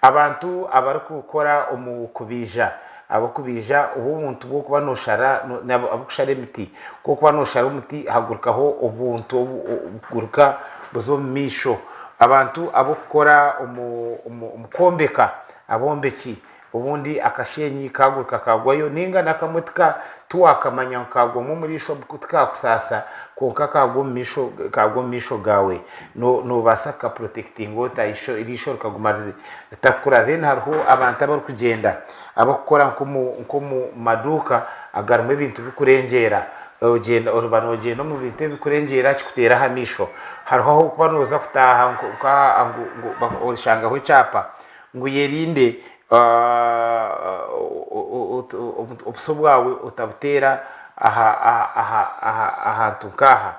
abantu abarukukora umukubija abakubija ubuntu bwo kuba noshara abukushara imiti ko kuba noshara umuti hagurukaho ubuntu buguruka buzo misho abantu abukora umukombeka abombeki ubundi akashenyi kaguruka kagwayo ninga nakamutika tuwakamanya kagwa mu muri shop kutika kusasa konka kagwa misho gawe no basaka protecting water irisho kaguma takura then hariho abantu abari kugenda abakora nko maduka agarumwe ibintu bikurengera ogenda urbanogenda mu bintu bikurengera kikutera hamisho hariho kuba noza kutaha ngo orishanga ho cyapa ngo yerinde obusobwawe utabutera ahantu nkaha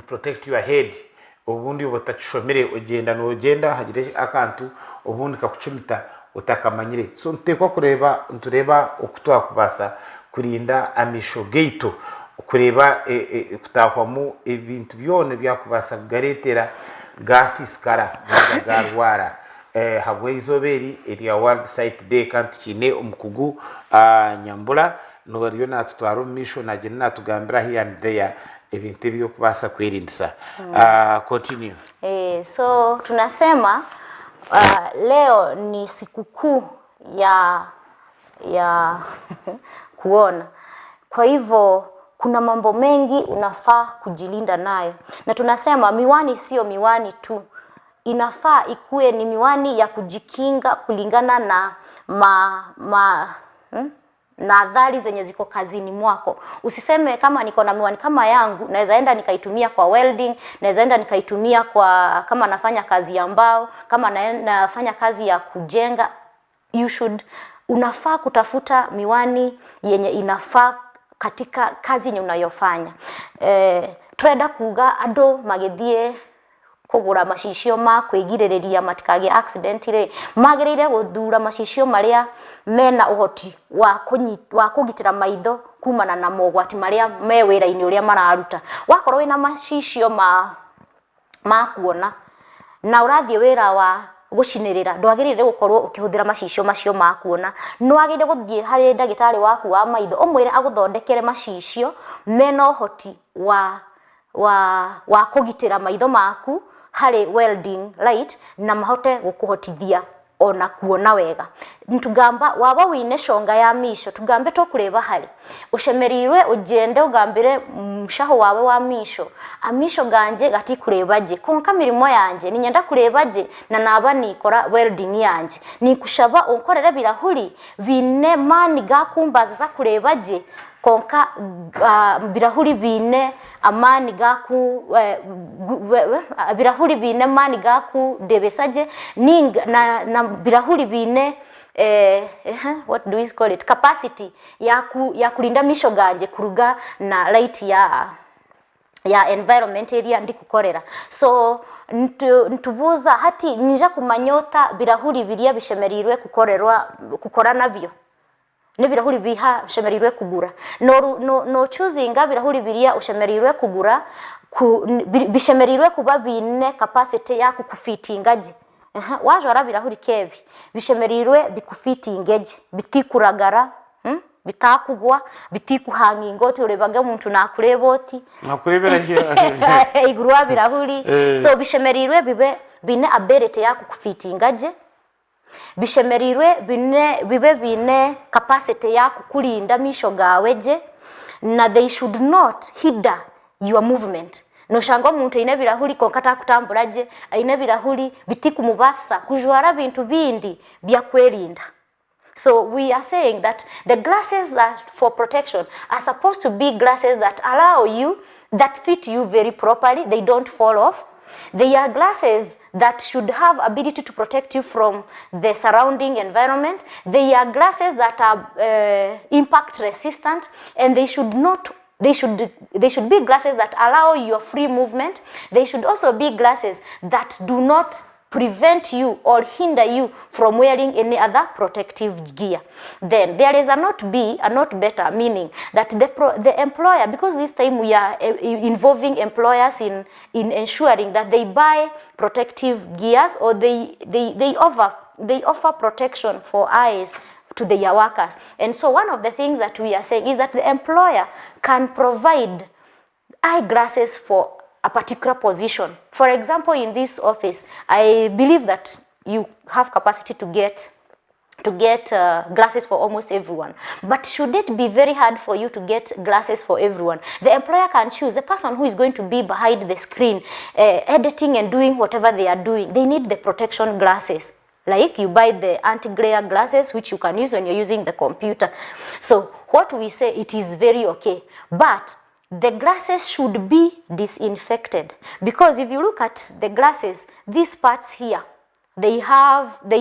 protect your head ubundi butachomere ugenda nogenda hagire akantu ubundi kakucumita utakamanyire so ntekwa tureba okutwakubasa kurinda amisho gaitu kureba kutakwamu ebintu byone byakubasa kugaretera gasisikara garwara habwe izoberi area world site day kantu kine omukugu nyambura noriyo natutwara omisho nagenda natugambira here and there ebintu byo kubasa kwirindisa continue. So tunasema leo ni sikukuu ya kuona. Kwa hivyo kuna mambo mengi unafaa kujilinda nayo. Na tunasema miwani sio miwani tu. Inafaa ikuwe ni miwani ya kujikinga kulingana na na adhari zenye ziko kazini mwako. Usiseme kama niko na miwani kama yangu, naweza enda nikaitumia kwa welding, naweza enda nikaitumia kwa kama nafanya kazi ya mbao, kama nafanya kazi ya kujenga. Unafaa kutafuta miwani yenye inafaa katika kazi yenye unayofanya. Turenda kuga ando magethie kugura macicio ma kwigiriria matikage accident ri magirire guthura macicio maria mena uhoti wa kugitira maitho kumana na mogwati maria me wira-ini uria mararuta. Wakorwo wina macicio ma kuona na urathie wira wa gucinirira ndwagirire gukorwo ukihuthira macicio macio ma kuona. Nwagire guthie hari ndagitari waku wa maitho umwire aguthondekere macicio mena uhoti wa kugitira maitho maku hari welding light na mahote gukuhotithia ona kuona wega. Ntugamba waba wine shonga ya misho tugambe to kureba hari ushemerirwe ugende ugambire mushaho wawe wa misho amisho ganje gati kurebaje konka mirimo yanje ninyenda kurebaje na naba nikora welding yanje nikushaba onkorera birahuri bine mani gakumbaza kurebaje konka birahuri bine amani gaku birahuri bine mani gaku debesaje ninga na birahuri bine what do we call it, capacity ya kulinda misho ganje kuruga na light ya environment area ndi kukorera. So ntubuza hati nija kumanyota birahuri biria bishemerirwe kukora navyo ne birahuri biha ushemerirwe kugura no choosing birahuri biria ushemerirwe kugura bishemerirwe kuba bine capacity ya kukufitingaje. Wajora birahuri kebi bishemerirwe bikufitingeje bitikuragara bitakugwa bitikuhangingoti urebaga muntu nakureboti nakurebera igurwa birahuri so bishemerirwe bibe bine ability ya kukufitingaje bishemerirwe bibe bine capacity ya kukulinda misho gaweje na they should not hinder your movement. No shangwa muntu ine birahuri konkata kutamburaje ine birahuri bitikumubasa kujwara bintu bindi bya kwerinda. So we are saying that the glasses that for protection are supposed to be glasses that allow you, that fit you very properly, they don't fall off. They are glasses that should have ability to protect you from the surrounding environment. They are glasses that are impact resistant, and they should be glasses that allow your free movement. They should also be glasses that do not prevent you or hinder you from wearing any other protective gear. Then there is a not better, meaning that the employer, because this time we are involving employers in ensuring that they buy protective gears or they offer protection for eyes to their workers. And so one of the things that we are saying is that the employer can provide eyeglasses for a particular position. For example, in this office, I believe that you have capacity to get glasses for almost everyone. But should it be very hard for you to get glasses for everyone? The employer can choose the person who is going to be behind the screen, editing and doing whatever they are doing. They need the protection glasses. Like you buy the anti-glare glasses, which you can use when you're using the computer. So what we say, it is very okay. But the glasses should be disinfected, because if you look at the glasses, these parts here, they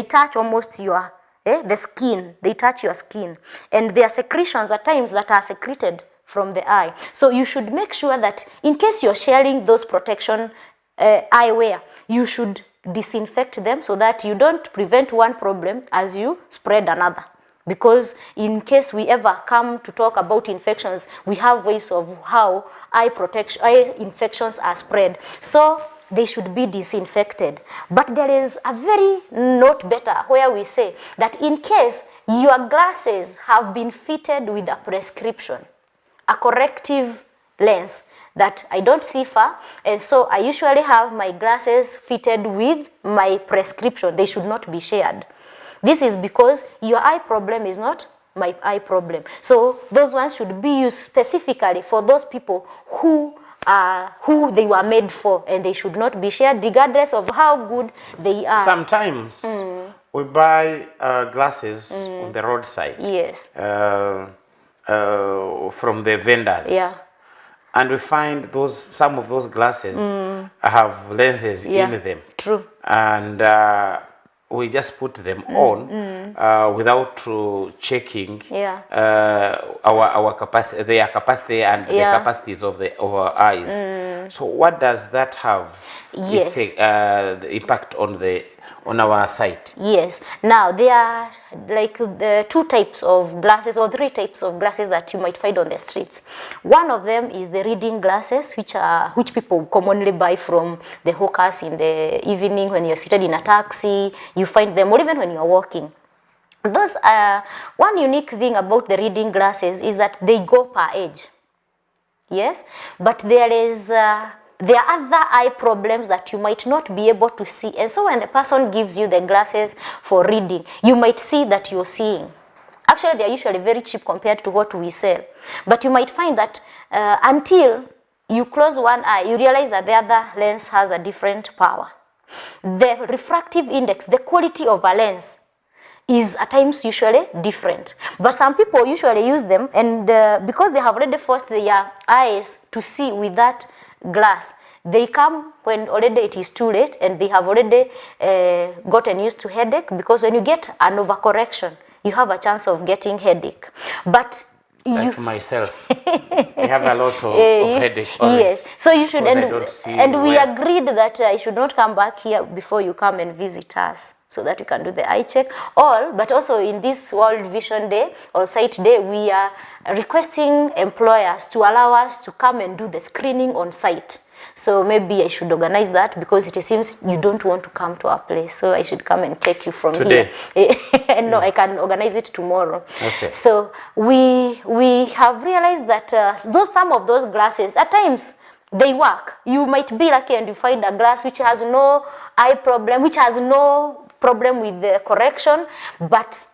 touch almost your the skin. They touch your skin, and there are secretions at times that are secreted from the eye. So you should make sure that in case you're sharing those protection eyewear, you should disinfect them so that you don't prevent one problem as you spread another. Because in case we ever come to talk about infections, we have ways of how eye infections are spread. So they should be disinfected. But there is a very note better where we say that in case your glasses have been fitted with a prescription, a corrective lens that I don't see far, and so I usually have my glasses fitted with my prescription. They should not be shared. This is because your eye problem is not my eye problem. So those ones should be used specifically for those people who they were made for, and they should not be shared regardless of how good they are. Sometimes we buy glasses on the roadside. Yes. From the vendors. Yeah. And we find some of those glasses have lenses in them. True. And we just put them on without checking our capacity, their capacity and the capacities of our eyes. So what does that have the impact on our sight? Yes. Now there are like the 2 types of glasses or 3 types of glasses that you might find on the streets. One of them is the reading glasses, which people commonly buy from the hawkers in the evening when you're seated in a taxi. You find them, or even when you're walking. Those one unique thing about the reading glasses is that they go per age. Yes, but there are other eye problems that you might not be able to see. And so when the person gives you the glasses for reading, you might see that you're seeing. Actually, they are usually very cheap compared to what we sell. But you might find that until you close one eye, you realize that the other lens has a different power. The refractive index, the quality of a lens, is at times usually different. But some people usually use them, and because they have already forced their eyes to see with that glass, they come when already it is too late, and they have already gotten used to headache, because when you get an overcorrection, you have a chance of getting headache. But like myself, I have a lot of headache always. Yes, so you should, and we agreed that I should not come back here before you come and visit us, so that we can do the eye check. But also in this World Vision Day or Sight Day, we are requesting employers to allow us to come and do the screening on site. So maybe I should organize that, because it seems you don't want to come to our place. So I should come and take you from today. Here. No, I can organize it tomorrow. Okay. So we have realized that some of those glasses, at times, they work. You might be lucky and you find a glass which has no eye problem, which has no problem with the correction, but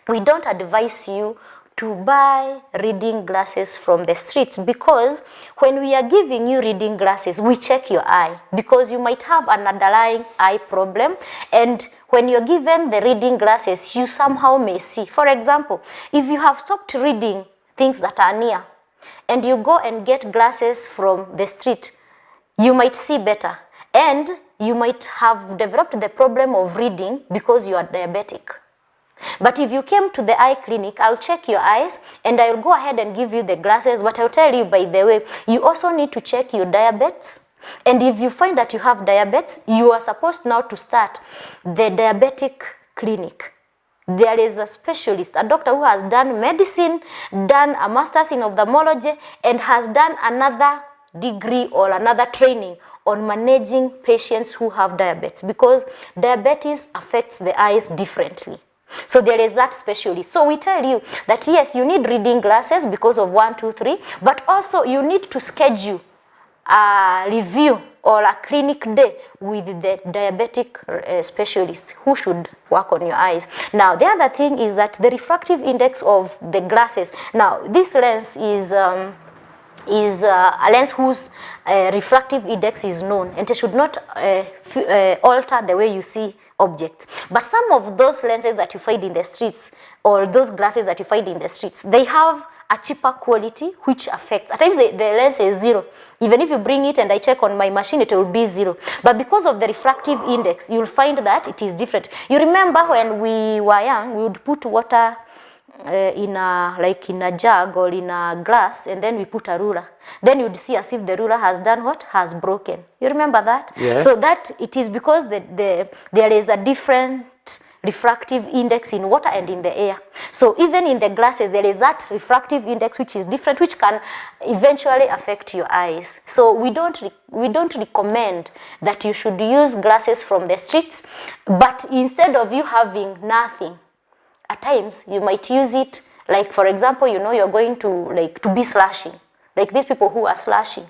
we don't advise you to buy reading glasses from the streets, because when we are giving you reading glasses, we check your eye, because you might have an underlying eye problem, and when you're given the reading glasses, you somehow may see. For example, if you have stopped reading things that are near, and you go and get glasses from the street, you might see better, and you might have developed the problem of reading because you are diabetic. But if you came to the eye clinic, I'll check your eyes and I'll go ahead and give you the glasses. But I'll tell you, by the way, you also need to check your diabetes. And if you find that you have diabetes, you are supposed now to start the diabetic clinic. There is a specialist, a doctor who has done medicine, done a master's in ophthalmology, and has done another degree or another training on managing patients who have diabetes, because diabetes affects the eyes differently. So there is that specialist. So we tell you that yes, you need reading glasses because of 1, 2, 3, but also you need to schedule a review or a clinic day with the diabetic specialist who should work on your eyes. Now, the other thing is that the refractive index of the glasses. Now, this lens is a lens whose refractive index is known, and it should not alter the way you see objects. But some of those lenses that you find in the streets, or those glasses that you find in the streets, they have a cheaper quality, which affects. At times the lens is 0. Even if you bring it and I check on my machine, it will be 0. But because of the refractive index, you'll find that it is different. You remember when we were young, we would put water in a jug or in a glass, and then we put a ruler. Then you'd see as if the ruler has done what? Has broken. You remember that? Yes. So that it is because there is a different refractive index in water and in the air. So even in the glasses, there is that refractive index which is different, which can eventually affect your eyes. So we don't recommend that you should use glasses from the streets, but instead of you having nothing, at times you might use it, like for example, you know, you're going to be slashing, like these people who are slashing.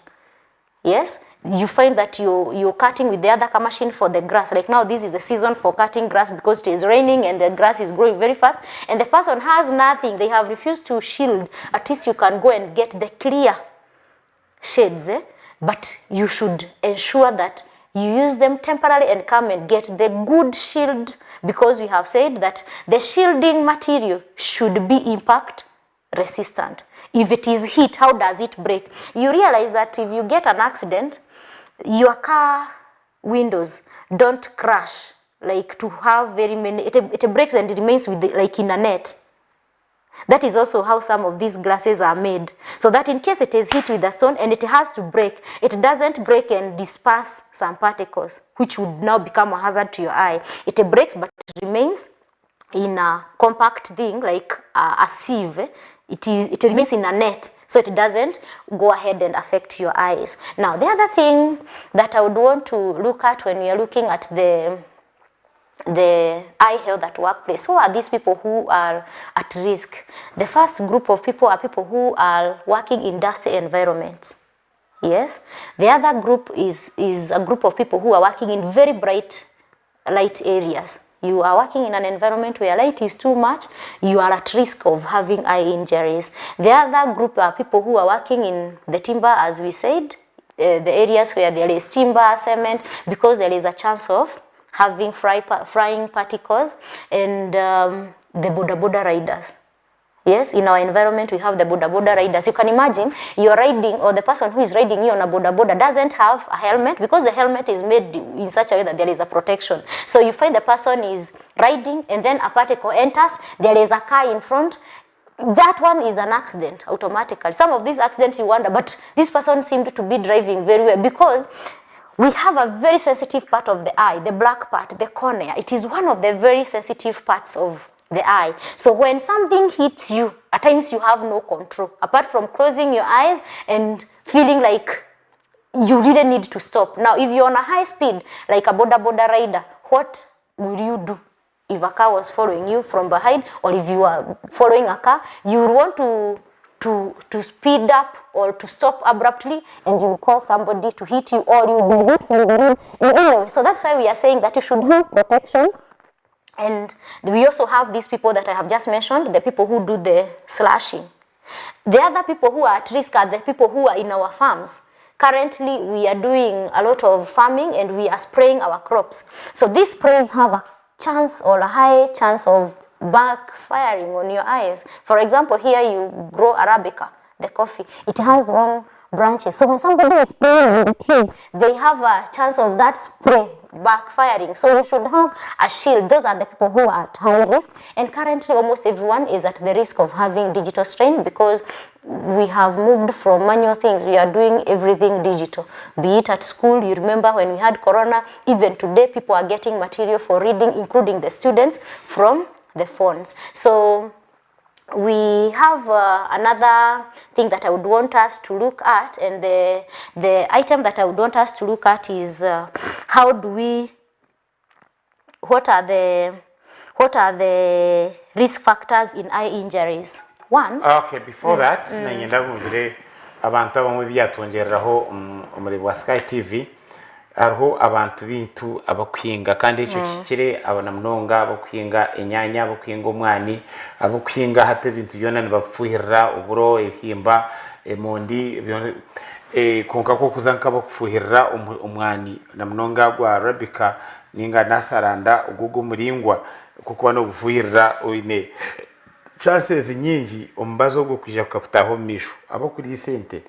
Yes, you find that you're cutting with the other car machine for the grass. Like now, this is the season for cutting grass because it is raining and the grass is growing very fast. And the person has nothing. They have refused to shield. At least you can go and get the clear shades. But you should ensure that you use them temporarily and come and get the good shield, because we have said that the shielding material should be impact resistant. If it is heat, how does it break? You realize that if you get an accident, your car windows don't crash like to have very many, it breaks and it remains with like in a net. That is also how some of these glasses are made. So that in case it is hit with a stone and it has to break, it doesn't break and disperse some particles, which would now become a hazard to your eye. It breaks but it remains in a compact thing like a sieve. It remains in a net, so it doesn't go ahead and affect your eyes. Now, the other thing that I would want to look at when we are looking at the eye health at workplace, who are these people who are at risk? The first group of people are people who are working in dusty environments. Yes. The other group is a group of people who are working in very bright light areas. You are working in an environment where light is too much, you are at risk of having eye injuries. The other group are people who are working in the timber, as we said, the areas where there is timber, cement, because there is a chance of having frying particles, and the boda riders. Yes, in our environment, we have the boda riders. You can imagine you're riding, or the person who is riding you on a boda doesn't have a helmet, because the helmet is made in such a way that there is a protection. So you find the person is riding and then a particle enters, there is a car in front. That one is an accident automatically. Some of these accidents you wonder, but this person seemed to be driving very well, because we have a very sensitive part of the eye, the black part, the cornea. It is one of the very sensitive parts of the eye. So when something hits you, at times you have no control, apart from closing your eyes and feeling like you really need to stop. Now, if you're on a high speed, like a boda rider, what will you do? If a car was following you from behind, or if you are following a car, you would want to speed up or to stop abruptly, and you will cause somebody to hit you, or you will be hit from the road. Anyway, so that's why we are saying that you should have protection. And we also have these people that I have just mentioned, the people who do the slashing. The other people who are at risk are the people who are in our farms. Currently, we are doing a lot of farming and we are spraying our crops. So these sprays have a chance, or a high chance, of backfiring on your eyes. For example, here you grow Arabica, the coffee. It has one branches. So when somebody is spraying the trees, they have a chance of that spray backfiring. So you should have a shield. Those are the people who are at high risk. And currently, almost everyone is at the risk of having digital strain, because we have moved from manual things. We are doing everything digital. Be it at school, you remember when we had Corona, even today people are getting material for reading, including the students, from the phones. So we have another thing that I would want us to look at, and the item that I would want us to look at is what are the risk factors in eye injuries? One. Okay, before that, nanyenda bumvire abantu abamwe byatwongereraho umurimo wa Sky TV. Arho abantu bintu abakwinga kandi icyo kikire abana mnonga abakwinga enyanya abakwinga umwani abakwinga hate bintu yona nibafuhirira uburo ebihimba emondi konka ko kuzanka bakufuhirira umwani na mnonga gwa Arabica ninga nasaranda ugugu muringwa kuko no gufuhirira oine chances nyingi ombazo go kujya kutaho misho abakuri sente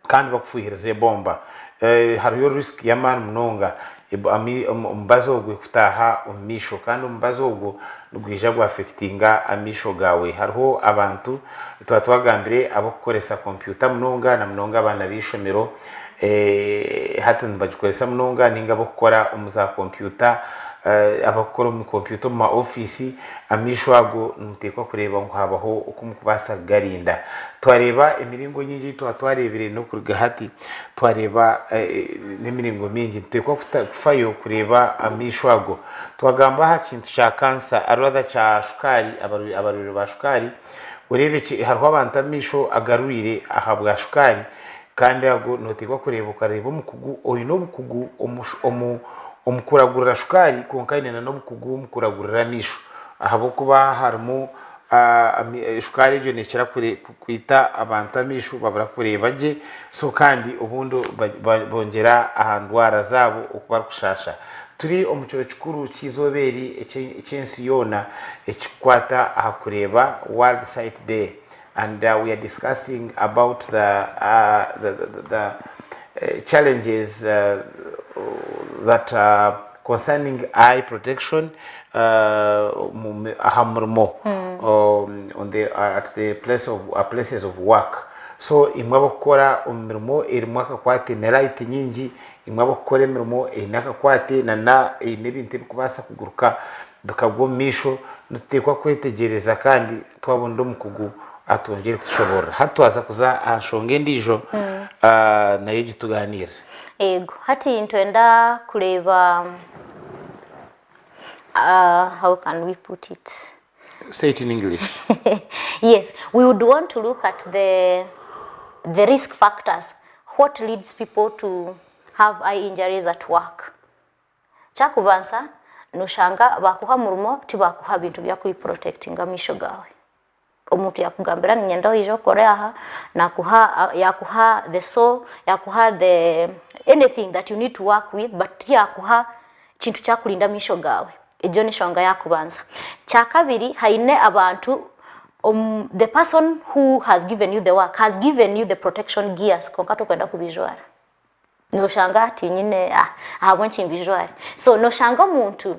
kandi bakufuhirize bomba hariyo risk ya man mnonga omubazi ogwo kutaha omumisho kandi omubazi ogwo nigwija gwafectinga amisho gawe hariho abantu twagambire abokukoresa computer munonga na munonga abana b'ishomero hati nibagikoresa munonga ninga abokukora omuza computer abakora mu computer mu office amisho ago nutekwa kureba ngo habaho ukumukubasa garinda twareba emiringo nyingi twarebere no kuriga hati twareba n'emiringo mingi tutekwa kufayo kureba amisho ago twagamba ha kintu cha cancer arwada cha shukari abaruri ba shukari urebe hariho abantu amisho agarurire ahabwa shukari kandi ago nutekwa kureba ukareba umukugu oyino bukugu omukuragurira shukari konkaine na nobukugu omukuragurira misho ahabo kuba harimo shukari je nekira kwita abantu amisho babura kureba je so kandi ubundo bongera ahandwara zabo okubara kushasha turi omuciro kikuru kizoberi ecensi yona ekikwata ahakureba World Sight Day and we are discussing about the challenges that concerning eye protection on the at the places of work. So imwe bakora umurimo irimwaka kwate na light nyingi imwe bakora imirimo inaka kwate na n'ibintu bikubasa kuguruka bakagomisho nutekwa kwetegereza kandi twabonda umukugu atongere kushobora hatwaza kuza ashonge ndijo nayo gituganira ego hati ntwenda kureba how can we put it? Say it in English. Yes, we would want to look at the risk factors. What leads people to have eye injuries at work? Chakubansa nushanga bakuha murumo tibakuha bintu bya kuiprotectinga misho gawe. Omuntu yakugambira nyenda hijo koreaha yakuha the saw yakuha the anything that you need to work with but yakuha kintu kyakulinda misho gawe ejo nishonga yakubanza kyakabiri haine abantu the person who has given you the work has given you the protection gears konkato kwenda kubijwara noshanga ati nyine ahabwo nchimbijwara so noshanga umuntu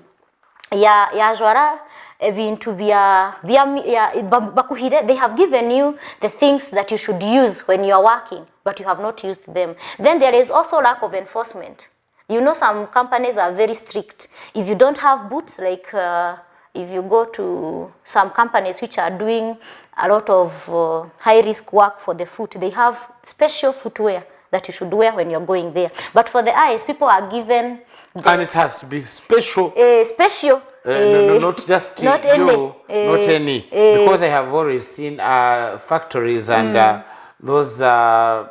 yajwara ebintu bakuhire they have given you the things that you should use when you are working but you have not used them. Then there is also lack of enforcement. You know, some companies are very strict. If you don't have boots, like if you go to some companies which are doing a lot of high risk work for the foot, they have special footwear that you should wear when you're going there. But for the eyes, people are given and it has to be special. Special. No, not just not any. Because I have always seen factories and those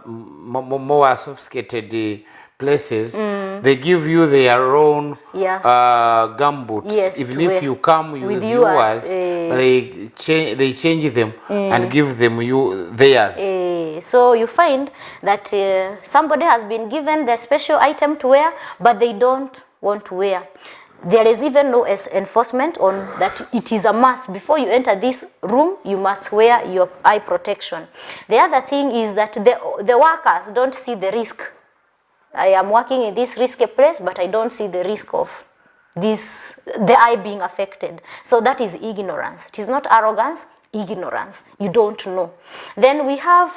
more sophisticated places. They give you their own gumboots. Yes, even if you come with yours, they change them and give them theirs. So you find that somebody has been given the special item to wear, but they don't want to wear. There is even no enforcement on that. It is a must. Before you enter this room, you must wear your eye protection. The other thing is that the workers don't see the risk. I am working in this risky place, but I don't see the risk of the eye being affected. So that is ignorance. It is not arrogance, ignorance. You don't know. Then we have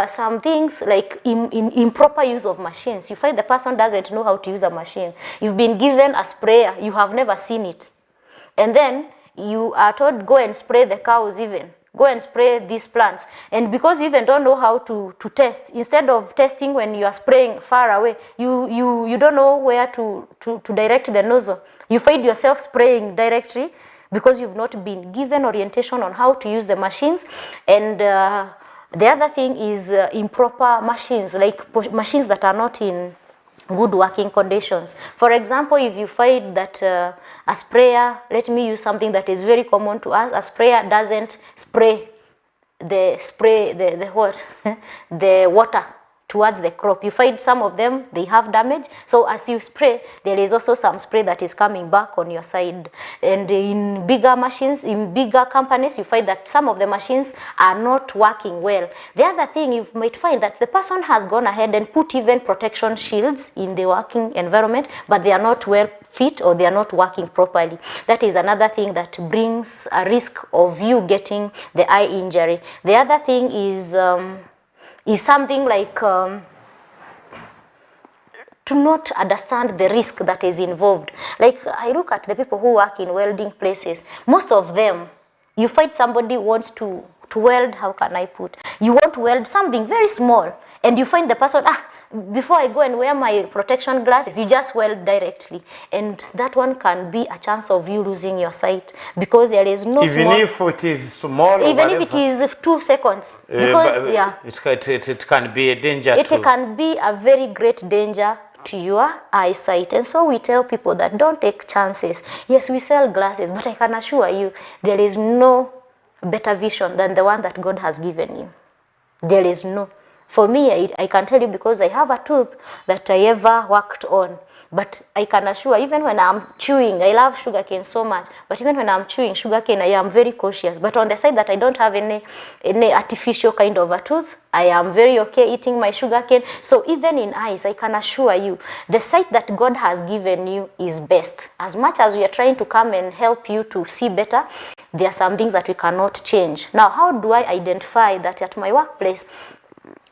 some things like improper use of machines. You find the person doesn't know how to use a machine. You've been given a sprayer, you have never seen it. And then you are told, go and spray the cows even. Go and spray these plants. And because you even don't know how to test, instead of testing when you are spraying far away, you don't know where to direct the nozzle. You find yourself spraying directly because you've not been given orientation on how to use the machines. And the other thing is improper machines, like machines that are not in good working conditions. For example, if you find that a sprayer, let me use something that is very common to us, a sprayer doesn't spray the what? The water towards the crop. You find some of them, they have damage. So as you spray, there is also some spray that is coming back on your side. And in bigger machines, in bigger companies, you find that some of the machines are not working well. The other thing, you might find that the person has gone ahead and put even protection shields in the working environment, but they are not well fit or they are not working properly. That is another thing that brings a risk of you getting the eye injury. The other thing is something like to not understand the risk that is involved. Like I look at the people who work in welding places, most of them, you find somebody wants to weld, how can I put, you want to weld something very small and you find the person, before I go and wear my protection glasses, you just weld directly. And that one can be a chance of you losing your sight because there is no even small, if it is small, even if it is 2 seconds, because it can be a danger. It can be a very great danger to your eyesight. And so we tell people that don't take chances. Yes, we sell glasses, but I can assure you there is no better vision than the one that God has given you. There is no. For me, I can tell you because I have a tooth that I ever worked on. But I can assure, even when I'm chewing, I love sugarcane so much, but even when I'm chewing sugarcane, I am very cautious. But on the side that I don't have any artificial kind of a tooth, I am very okay eating my sugarcane. So even in eyes, I can assure you, the sight that God has given you is best. As much as we are trying to come and help you to see better, there are some things that we cannot change. Now, how do I identify that at my workplace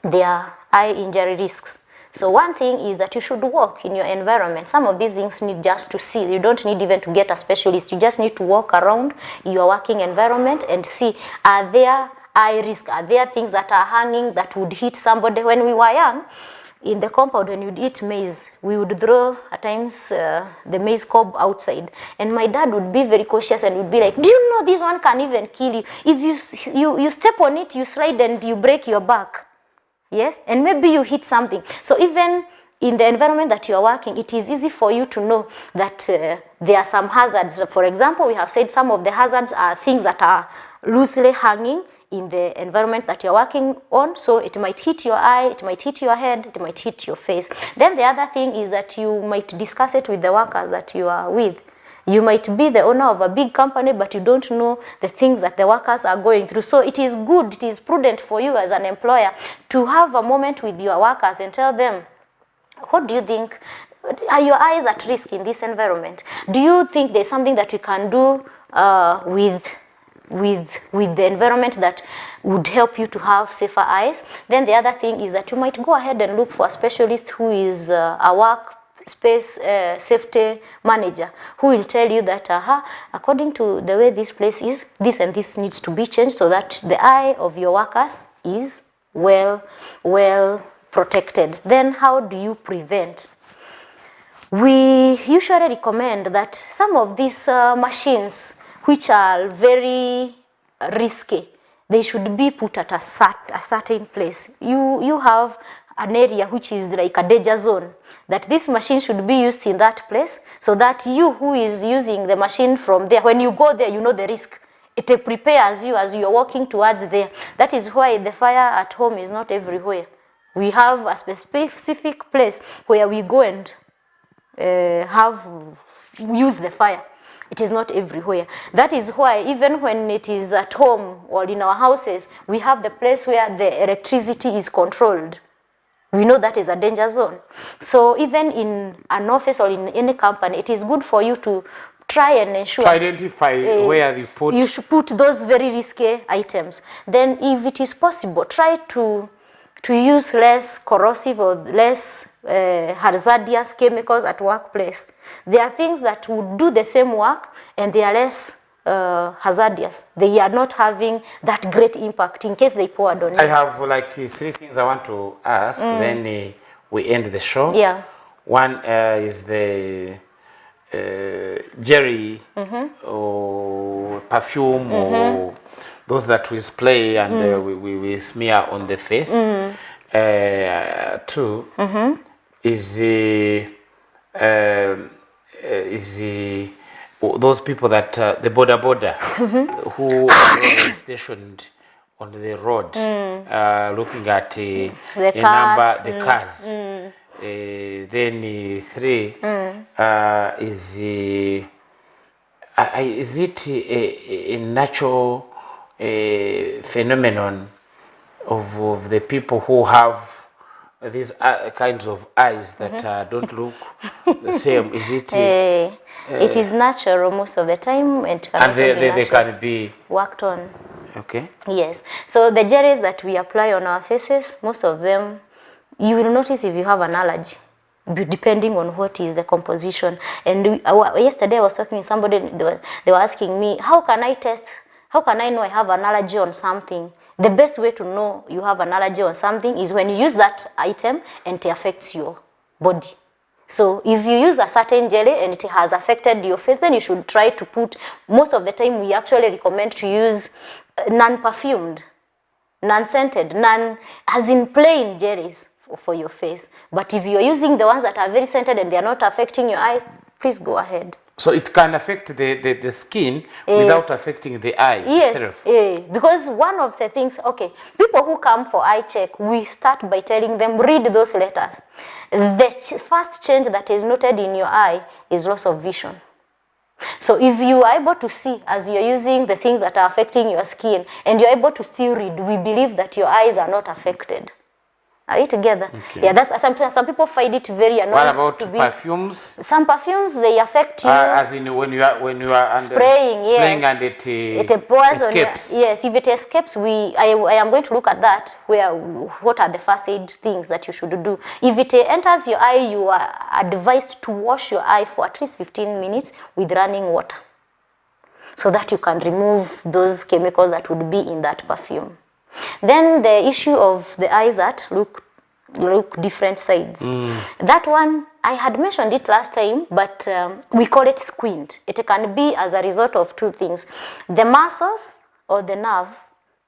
there are eye injury risks? So one thing is that you should walk in your environment. Some of these things need just to see. You don't need even to get a specialist. You just need to walk around your working environment and see, are there eye risks? Are there things that are hanging that would hit somebody? When we were young, in the compound, when you'd eat maize, we would throw at times the maize cob outside. And my dad would be very cautious and would be like, do you know this one can even kill you? If you step on it, you slide and you break your back. Yes, and maybe you hit something. So even in the environment that you are working, it is easy for you to know that there are some hazards. For example, we have said some of the hazards are things that are loosely hanging in the environment that you're working on. So it might hit your eye, it might hit your head, it might hit your face. Then the other thing is that you might discuss it with the workers that you are with. You might be the owner of a big company, but you don't know the things that the workers are going through. So it is good, it is prudent for you as an employer to have a moment with your workers and tell them, what do you think? Are your eyes at risk in this environment? Do you think there's something that we can do with the environment that would help you to have safer eyes? Then the other thing is that you might go ahead and look for a specialist who is a workspace safety manager, who will tell you that according to the way this place is, this and this needs to be changed so that the eye of your workers is well protected. Then how do you prevent? We usually recommend that some of these machines which are very risky, they should be put at a certain place. You have an area which is like a danger zone, that this machine should be used in that place, so that you who is using the machine from there, when you go there, you know the risk. It prepares you as you are walking towards there. That is why the fire at home is not everywhere. We have a specific place where we go and use the fire. It is not everywhere. That is why even when it is at home or in our houses, we have the place where the electricity is controlled. We know that is a danger zone. So even in an office or in any company, it is good for you to try and ensure. To identify where you put. You should put those very risky items. Then if it is possible, try to use less corrosive or less hazardous chemicals at workplace. There are things that would do the same work and they are less hazardous. They are not having that great impact in case they poured on you. I have like 3 things I want to ask, then we end the show. Yeah. One is the jelly or perfume or those that we spray and we smear on the face. Two is those people that the border who are always stationed on the road, looking at the cars. Then 3 is it a natural phenomenon of the people who have these kinds of eyes that don't look the same? Is it? It is natural most of the time, and can also be they can be worked on. Okay. Yes. So the jellies that we apply on our faces, most of them, you will notice if you have an allergy, depending on what is the composition. And yesterday I was talking to somebody, they were asking me, how can I know I have an allergy on something? The best way to know you have an allergy on something is when you use that item and it affects your body. So if you use a certain jelly and it has affected your face, then you should try to put, most of the time we actually recommend to use non-perfumed, non-scented, as in plain jellies for your face. But if you're using the ones that are very scented and they're not affecting your eye, please go ahead. So it can affect the skin without affecting the eye itself? Yes, because one of the things, people who come for eye check, we start by telling them, read those letters. The first change that is noted in your eye is loss of vision. So if you are able to see as you're using the things that are affecting your skin and you're able to still read, we believe that your eyes are not affected. Are you together? Okay. Yeah, that's some people find it very annoying. What about perfumes? Some perfumes, they affect you. As in when you are spraying, spraying, and it escapes. Yes, if it escapes, I am going to look at that. What are the first aid things that you should do? If it enters your eye, you are advised to wash your eye for at least 15 minutes with running water, so that you can remove those chemicals that would be in that perfume. Then the issue of the eyes that look different sides. That one, I had mentioned it last time, but we call it squint. It can be as a result of two things. The muscles or the nerve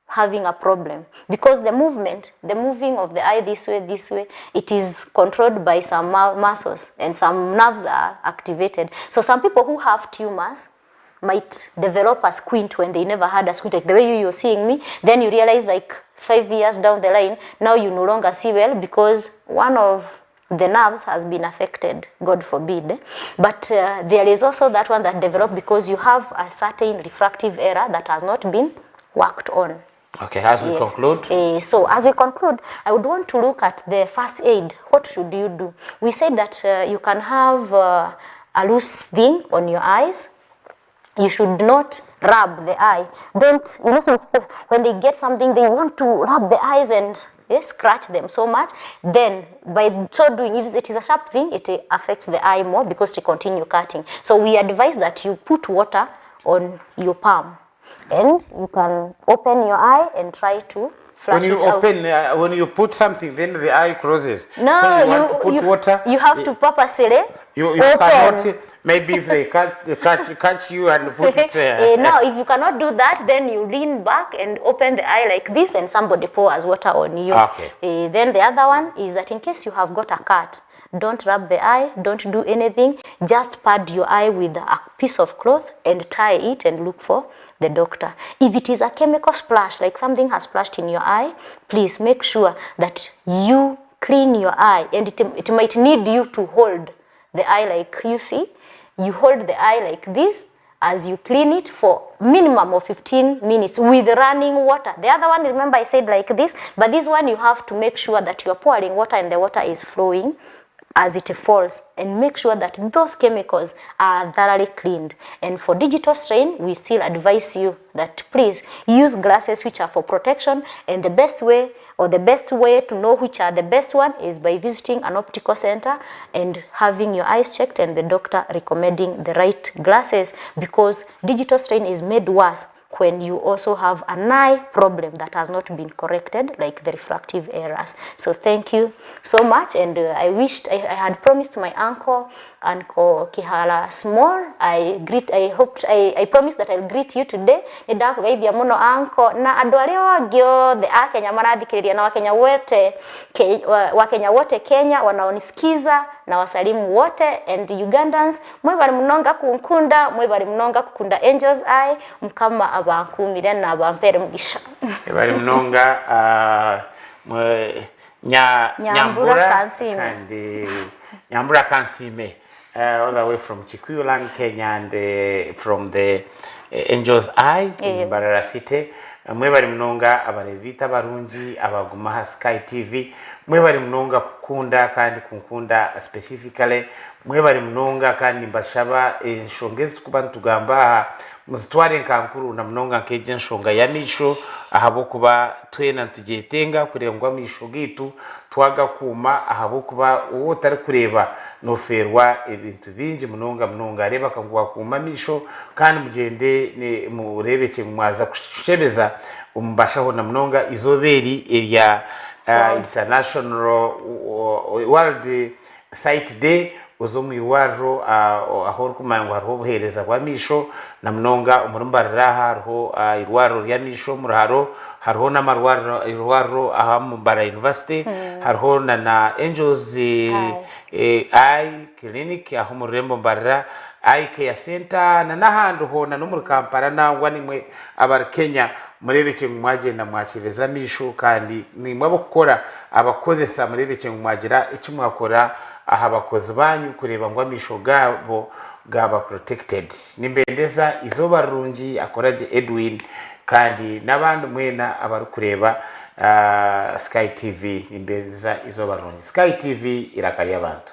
having a problem, because the moving of the eye this way, it is controlled by some muscles and some nerves are activated. So some people who have tumors might develop a squint when they never had a squint, like the way you're seeing me. Then you realize like 5 years down the line, now you no longer see well because one of the nerves has been affected, God forbid. But there is also that one that developed because you have a certain refractive error that has not been worked on. Okay, as we conclude. So as we conclude, I would want to look at the first aid. What should you do? We said that you can have a loose thing on your eyes. You should not rub the eye. Don't, you know, some people, when they get something, they want to rub the eyes and scratch them so much. Then, by so doing, if it is a sharp thing, it affects the eye more because they continue cutting. So we advise that you put water on your palm. And you can open your eye and try to flush it out. When you put something, then the eye closes. No, so you want to put water. You have to purposely you cannot. Maybe if they catch you and put it there. Now, if you cannot do that, then you lean back and open the eye like this, and somebody pours water on you. Okay. Then the other one is that in case you have got a cut, don't rub the eye, don't do anything. Just pad your eye with a piece of cloth and tie it and look for the doctor. If it is a chemical splash, like something has splashed in your eye, please make sure that you clean your eye, and it might need you to hold the eye like you see. You hold the eye like this as you clean it for minimum of 15 minutes with running water. The other one, remember I said like this, but this one you have to make sure that you are pouring water and the water is flowing as it falls, and make sure that those chemicals are thoroughly cleaned. And for digital strain, we still advise you that please use glasses which are for protection, and the best way to know which are the best one is by visiting an optical center and having your eyes checked and the doctor recommending the right glasses, because digital strain is made worse when you also have an eye problem that has not been corrected, like the refractive errors. So thank you so much, and I wished I had promised my uncle Kihala Small. I promised that I'll greet you today. Nidakugeithia muno uncle na andu aria wangi othe a Kenya marathikiriria na Wakenya wote Kenya wanaonisikiza na wasalimu wote and Ugandans mwe bari munonga kunkunda mwe bari munonga kukunda Angels Eye mukama abankumire na abampere mugisha bari munonga Nyambura Kansime and Nyambura Kansime all the way from Chikuyuland, Kenya and from the Angels Eye in Barara City. Mwe bari munonga abarevita barungi abaguma ha Sky TV mwe bari munonga kukunda kandi kunkunda specifically mwe bari munonga kandi mbashaba enshongezi kuba ntugamba muzitware nkankuru na munonga nkeje nshonga ya misho ahabo kuba twena tugetenga kurengwa misho gitu twaga kuma ahabo kuba uwo tari kureba no ferwa ibintu bingi munonga areba kangwa kuma misho kandi mugende ne murebeke mwaza kushebeza umbashaho na munonga izoberi area international world site day uzomwirwaro aho kumanga hariho buhereza bwa misho na munonga umurumbarira hariho irwaro ya misho muraharo hariho n'amarwaro irwaro aha mu Bara University hariho na Angels Eye Clinic aho mu Rembo Mbarira Eye Care Center na nahandi ho na no muri Kampala nangwa nimwe abar Kenya murebeke mwagenda mwakibeza misho kandi nimwe abokora abakozesa murebeke mwagira icyo mwakora aha bakozi banyu kureba ngo amisho gabo gaba protected nimbendeza izoba rungi akoraje Edwin kandi nabandi mwena abari kureba Sky TV nimbendeza izoba rungi Sky TV irakari abantu